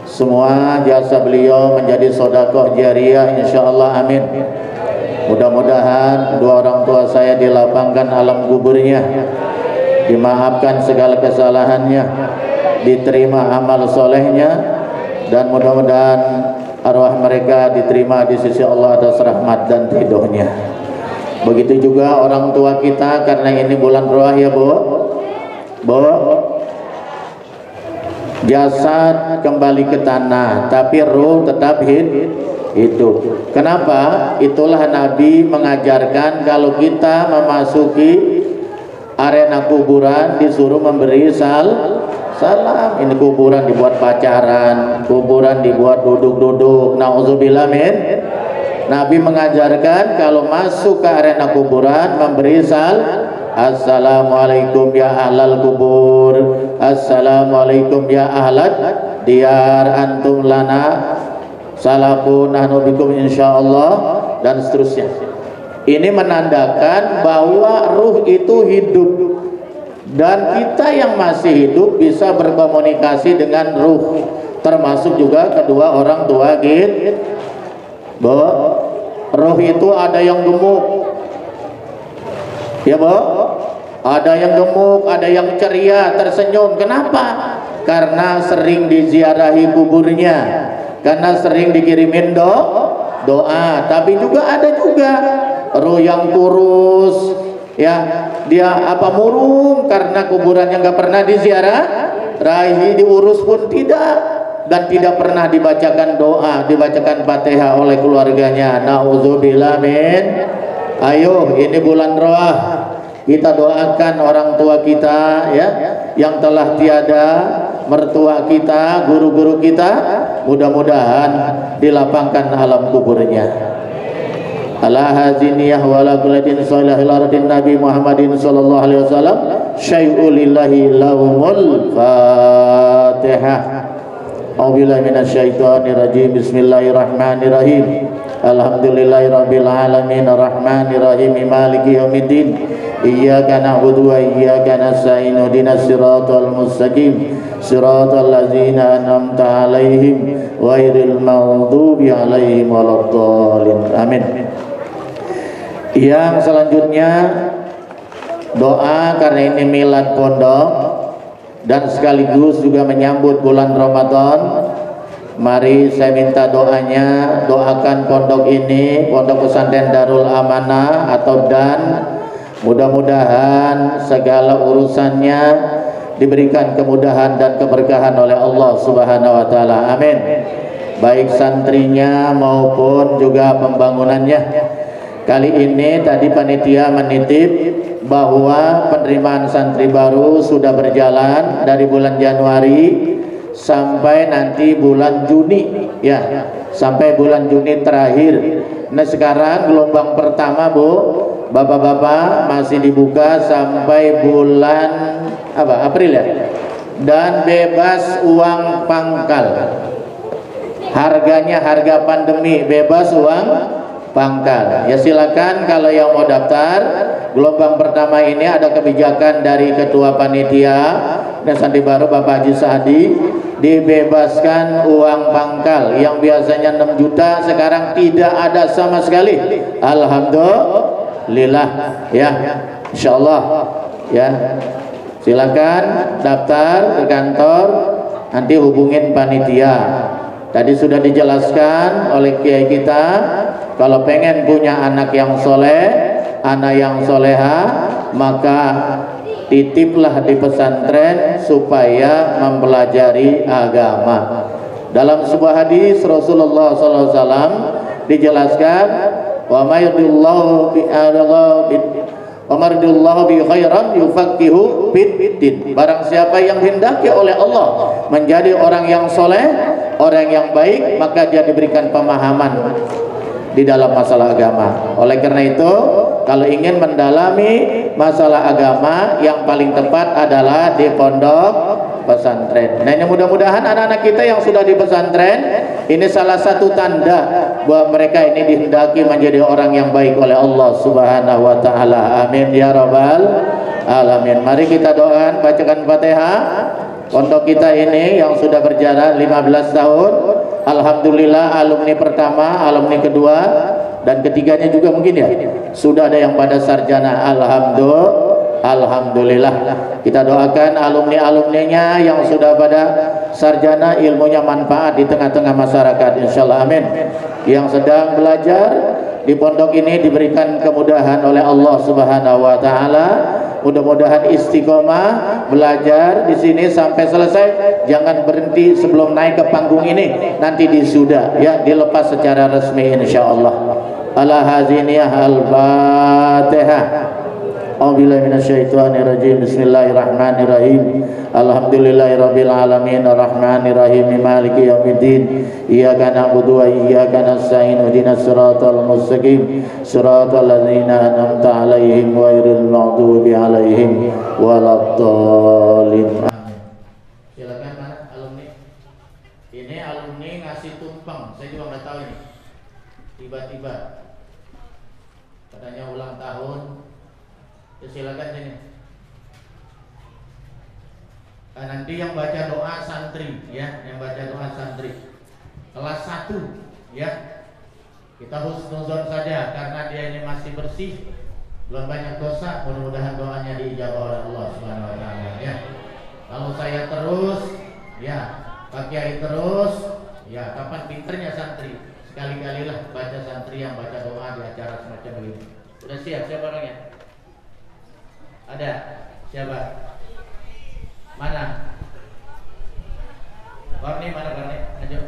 semua jasa beliau menjadi sedekah jariyah insyaallah, amin. Mudah-mudahan dua orang tua saya dilapangkan alam kuburnya, dimaafkan segala kesalahannya, diterima amal solehnya, dan mudah-mudahan arwah mereka diterima di sisi Allah atas rahmat dan ridhonya. Begitu juga orang tua kita, karena ini bulan roh ya Bu, jasad kembali ke tanah tapi ruh tetap hidup. Kenapa? Itulah Nabi mengajarkan kalau kita memasuki arena kuburan disuruh memberi salam. Ini kuburan dibuat pacaran, kuburan dibuat duduk-duduk. Nauzubillah min. Nabi mengajarkan kalau masuk ke arena kuburan memberi salam. Assalamualaikum ya ahlal kubur, assalamualaikum ya ahlad diyar, antum lana salafun nahnu bikum insyaallah, dan seterusnya. Ini menandakan bahwa ruh itu hidup dan kita yang masih hidup bisa berkomunikasi dengan ruh, termasuk juga kedua orang tua kita. Ruh itu ada yang gemuk, ya Bu, ada yang gemuk, ada yang ceria, tersenyum. Kenapa? Karena sering diziarahi kuburnya, karena sering dikirimin doa. Tapi juga ada juga ruh yang kurus, ya, dia murung karena kuburannya nggak pernah diziarahi, diurus pun tidak, dan tidak pernah dibacakan doa, dibacakan Fatihah oleh keluarganya. Nauzubillah min. Ayo, ini bulan roh, kita doakan orang tua kita ya yang telah tiada, mertua kita, guru-guru kita, mudah-mudahan dilapangkan alam kuburnya. Ala haziniyah wala kuladin salihil ardin Nabi Muhammadin sallallahu alaihi wasallam syai'ulillahi lahumul Fatihah. A'udzubillahi minasyaitonir rajim. Bismillahirrahmanirrahim. Alhamdulillahirabbil alamin arrahmanir rahim maliki yaumiddin. Iyyaka na'budu wa iyyaka nasta'in. Ihdinas siratal mustaqim. Siratal ladzina an'amta 'alaihim ghairil maghdubi 'alaihim waladdallin. Amin. Yang selanjutnya doa karena ini milad pondok dan sekaligus juga menyambut bulan Ramadan. Mari saya minta doanya, doakan pondok ini, Pondok Pesantren Darul Amanah atau Dan, mudah-mudahan segala urusannya diberikan kemudahan dan keberkahan oleh Allah Subhanahu wa taala. Amin. Baik santrinya maupun juga pembangunannya. Kali ini tadi panitia menitip bahwa penerimaan santri baru sudah berjalan dari bulan Januari sampai nanti bulan Juni, ya, sampai bulan Juni terakhir. Nah sekarang gelombang pertama Bu, bapak-bapak masih dibuka sampai bulan apa? April ya, dan bebas uang pangkal. Harganya harga pandemi, bebas uang pangkal. Ya silakan kalau yang mau daftar. Gelombang pertama ini ada kebijakan dari Ketua Panitia dan santri baru Bapak Haji Sahdi, dibebaskan uang pangkal yang biasanya 6 juta sekarang tidak ada sama sekali. Alhamdulillah ya, insyaallah ya. Silakan daftar ke kantor, nanti hubungin panitia. Tadi sudah dijelaskan oleh kiai kita, kalau pengen punya anak yang soleh, anak yang soleha, maka titiplah di pesantren supaya mempelajari agama. Dalam sebuah hadis Rasulullah SAW dijelaskan, wa mayyidullahu bi khairan yufaqihu fiddin. Barang siapa yang hendaki oleh Allah menjadi orang yang soleh, orang yang baik, maka dia diberikan pemahaman di dalam masalah agama. Oleh karena itu, kalau ingin mendalami masalah agama, yang paling tepat adalah di pondok pesantren. Nah ini mudah-mudahan anak-anak kita yang sudah di pesantren, ini salah satu tanda bahwa mereka ini dihendaki menjadi orang yang baik oleh Allah Subhanahu wa taala. Amin ya rabbal alamin. Mari kita doakan, bacakan Fatihah. Pondok kita ini yang sudah berjalan 15 tahun, alhamdulillah alumni pertama, alumni kedua dan ketiganya juga mungkin ya sudah ada yang pada sarjana. Alhamdulillah. Kita doakan alumni-alumninya yang sudah pada sarjana, ilmunya manfaat di tengah-tengah masyarakat, insyaallah amin. Yang sedang belajar di pondok ini diberikan kemudahan oleh Allah Subhanahu wa taala. Mudah-mudahan istiqomah belajar di sini sampai selesai. Jangan berhenti sebelum naik ke panggung ini. Nanti disuda ya, dilepas secara resmi insyaallah. Ala haziniyah al-Fatihah. A'udzubillahi minasyaitonirrajim. Bismillahirrahmanirrahim. Alhamdulillahirabbil alamin arrahmanirrahim maliki yaumiddin. Iyyaka na'budu wa iyyaka nasta'in. Ihdinas siratal mustaqim. Siratal ladzina an'amta 'alaihim ghairil maghdubi 'alaihim waladdallin. Silakan mana alumni? Ini alumni ngasih tumpeng. Saya juga nggak tahu ini. Tiba-tiba katanya ulang tahun. Silakan sini. Nanti yang baca doa santri ya, yang baca doa santri kelas 1 ya. Kita husnuzon saja karena dia ini masih bersih, belum banyak dosa, mudah-mudahan doanya diijabah oleh Allah Subhanahu wa taala ya. Kalau saya terus ya, Pak Kiai terus ya, kapan pinternya santri? Sekali-kalilah baca santri yang baca doa di acara semacam ini. Sudah siap siapa orangnya? Ada? Siapa? Mana? Warni mana Warni? Ayo.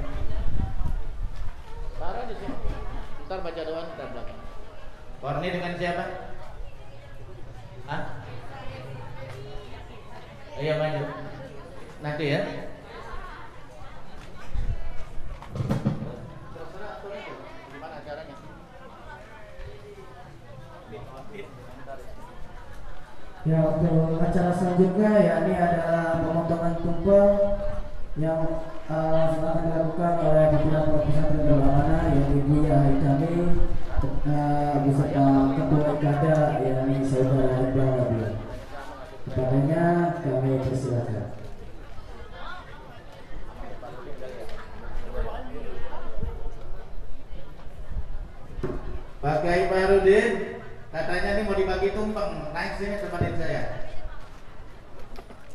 Taruh di sini. Ntar baca doa ntar belakang. Warni dengan siapa? Hah? Ayo maju. Nanti ya. Terserah aku itu. Gimana acaranya? Ya, untuk acara selanjutnya yakni adalah pemotongan tumpeng yang akan dilakukan oleh pimpinan Pondok Pesantren Darul Amanah yang Ibu Yahya kami beserta Ketua Ikada yakni Saudara Iqbal. Kepadanya kami persilakan. Pak Kiai Farudin. Katanya nih mau dibagi tumpeng, naik sini temenin saya.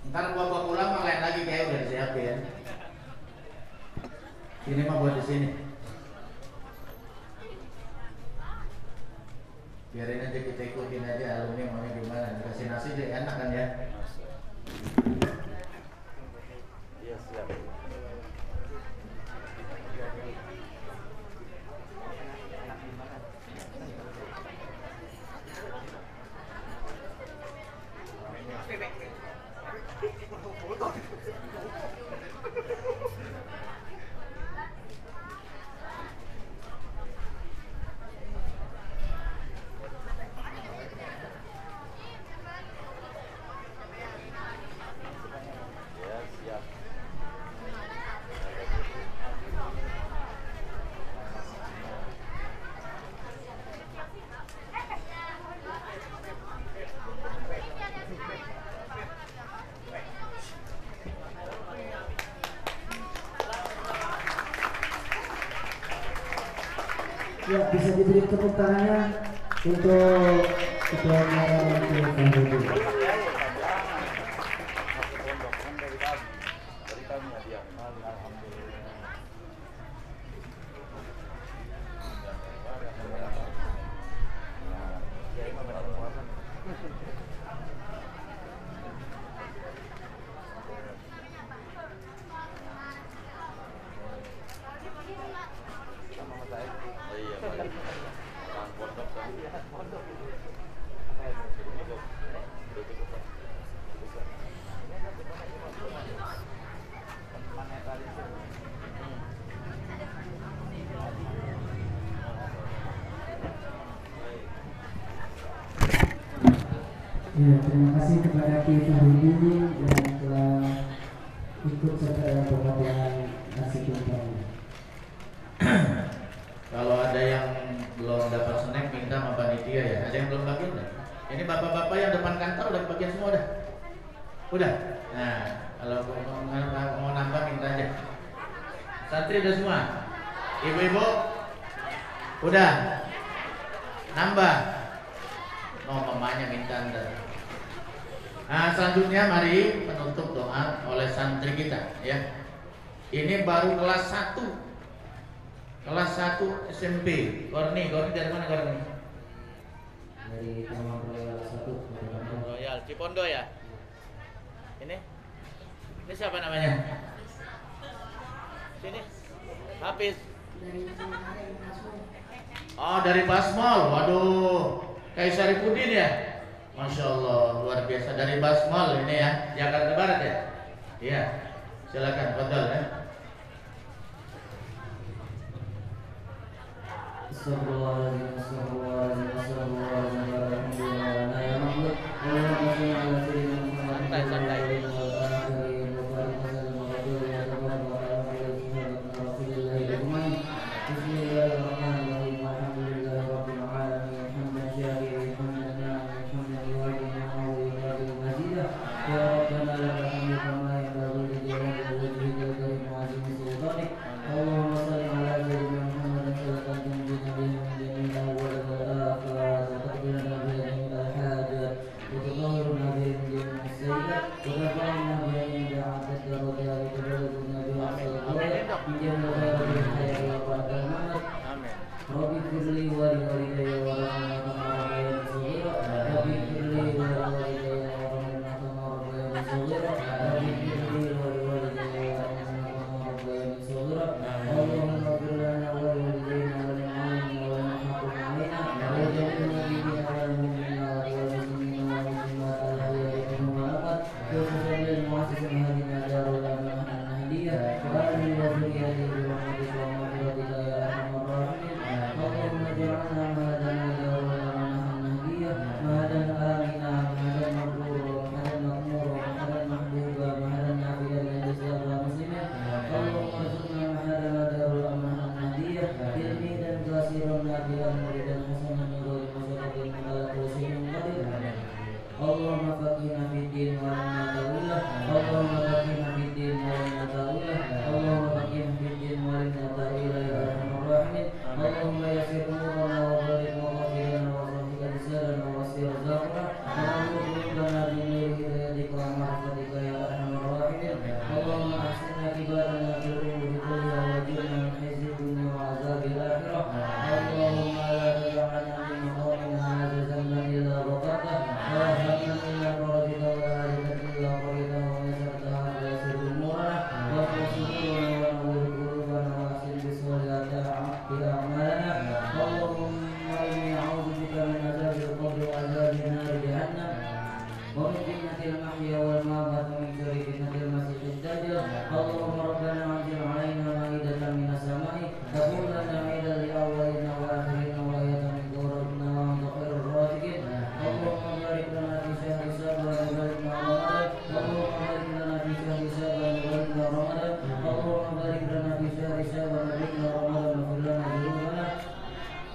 Ntar gua pulang mah lain lagi kayak udah disiapin. Ini mah buat di sini. Biarin aja kita ikutin aja alumni maunya gimana. Dikasih nasi deh enak kan ya. Iya siap. Ya, bisa diberi tepuk tangannya untuk ketua Mahkamah. Ya, terima kasih kepada Kiai Fahrudin yang telah ikut serta dalam pembagian nasi tumpeng. Kalau ada yang belum dapat snack minta sama panitia ya. Ada yang belum bagian enggak? Ini bapak-bapak yang depan kantor udah bagian semua udah? Udah? Nah, kalau mau nambah minta aja. Santri udah semua? Ibu-ibu? Udah? Nambah? Oh, mamanya minta ntar. Nah, selanjutnya mari penutup doa oleh santri kita ya. Ini baru kelas 1. Kelas 1 SMP. Gorni dari mana Gorni? Dari Taman Royal 1. Royal Cipondo ya. Ini siapa namanya? Sini. Hafiz. Oh, dari Basmol. Waduh. Kayak Syarifudin ya. Masya Allah, luar biasa. Dari Basmol ini ya, Jakarta Barat ya. Iya. Silakan, betul ya. Astagfirullahaladzim, astagfirullahaladzim, astagfirullahaladzim, alhamdulillah, ya Mahmud, santai. Allahumma yassir umurana wa barik wa ghafirana wa rahmika bisalam Allahumma inni a'udzubika min adzabil qabri wa adzabil nar jahannam wa min fitnatil mahya wal mamat wa min syarri fitnatil masiihid dajjal. Allahumma rabbana anzil 'alaina ma'idatan minas sama'i takun lana 'idan li awwalina wa akhirina wa ayatan min rabbina wa anta khairur raziqin. Allahumma barik lana fi syahri Saban wa barik lana Ramadan. Allahumma barik lana fi syahri Saban wa barik lana Ramadan. Allahumma barik lana fi syahri Saban wa barik lana Ramadan wa fir lana dhunubana.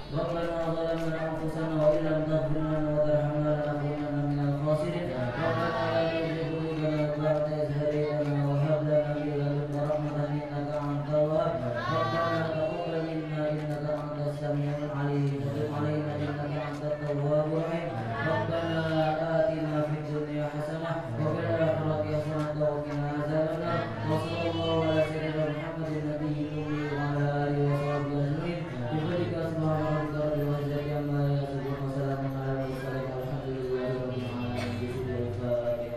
Rabbana zalamna anfusana wa illam taghfir lana wa tarhamna lanakunanna minal khasirin. Rabbana la tuzigh qulubana ba'da idh hadaytana wa hab lana min ladunka rahmatan innaka antal wahhab. Rabbana taqabbal minna innaka antas samiul 'alim wa tub 'alaina innaka antat tawwabur rahim. Rabbana atina fid dunya hasanah wa fil akhirati hasanah wa qina adzabannar. Wa sallallahu ala sayyidina Muhammadin nabiyil ummi wa ala alihi wa sahbihi ajmain. Bifadlika subhana rabbika rabbil izzati amma yasifun wa salamun alal mursalin walhamdulillahi rabbil alamin. Bismillahirrahmanirrahim.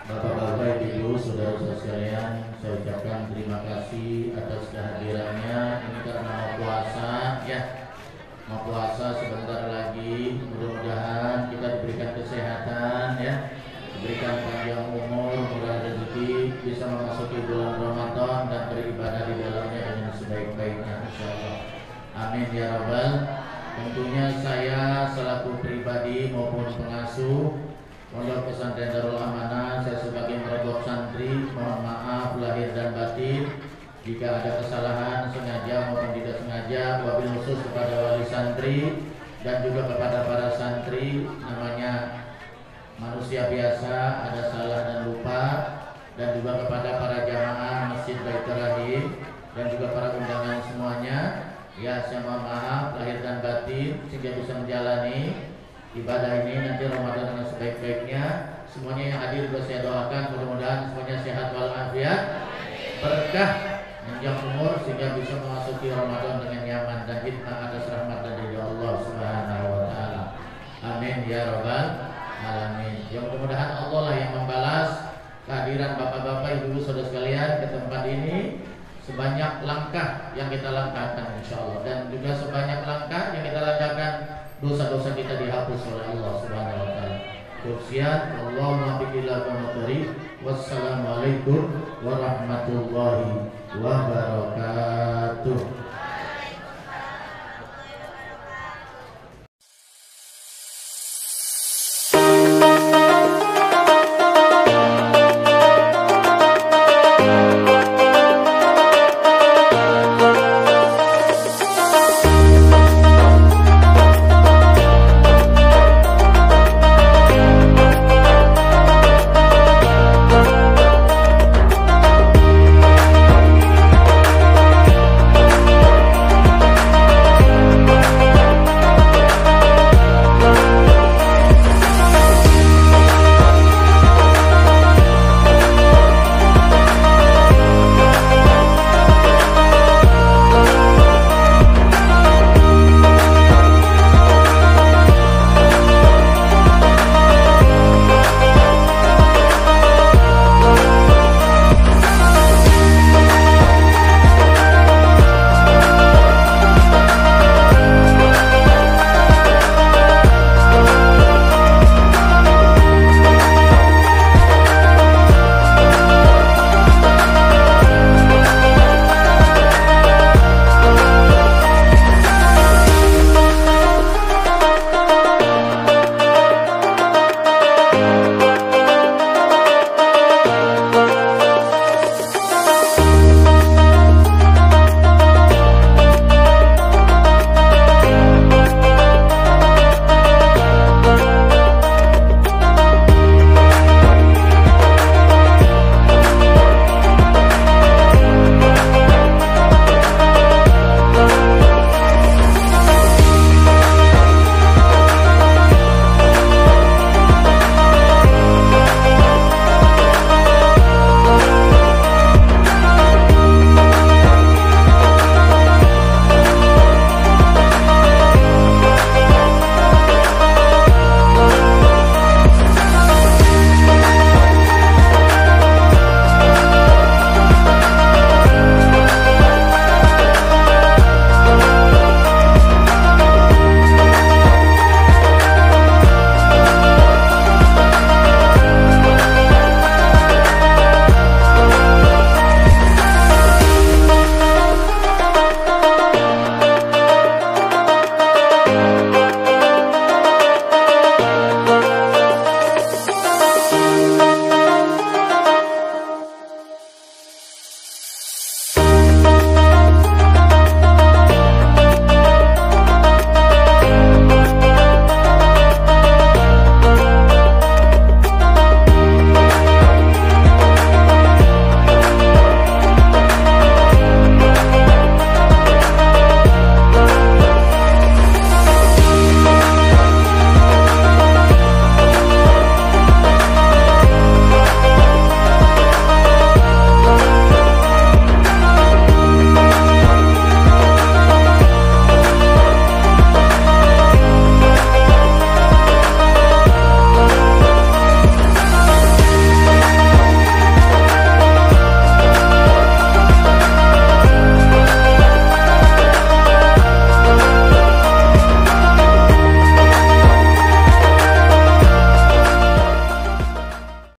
Bapak-bapak, ibu, saudara-saudara sekalian, saya ucapkan terima kasih atas kehadirannya. Ini karena mau puasa, ya, mau puasa sebentar lagi. Mudah-mudahan kita diberikan kesehatan, ya, diberikan panjang umur, murah rezeki, bisa memasuki bulan Ramadan dan beribadah di dalamnya dengan sebaik-baiknya, insyaallah. Amin ya rabbal. Tentunya saya selaku pribadi maupun pengasuh Pondok Pesantren Darul Amanah, saya sebagai merebut santri, mohon maaf lahir dan batin jika ada kesalahan sengaja maupun tidak sengaja. Wabil khusus kepada wali santri dan juga kepada para santri, namanya manusia biasa, ada salah dan lupa, dan juga kepada para jamaah Masjid Baitur Rahim dan juga para undangan semuanya. Ya, saya mohon maaf lahir dan batin sehingga bisa menjalani ibadah ini nanti Ramadan dengan sebaik-baiknya. Semuanya yang hadir juga saya doakan mudah-mudahan semuanya sehat walafiat, berkah, panjang umur sehingga bisa memasuki Ramadan dengan nyaman dan hikmah atas rahmat dari Allah Subhanahu wa taala. Amin ya rabbal alamin. Yang mudah-mudahan Allah lah yang membalas kehadiran bapak-bapak, ibu-ibu, saudara sekalian ke tempat ini. Sebanyak langkah yang kita langkahkan insyaallah, dan juga sebanyak langkah yang kita langkahkan dosa-dosa kita dihapus oleh Allah Subhanahu wa taala. Sekian, Allahumma billahi wa taufiq. Wassalamualaikum warahmatullahi wabarakatuh.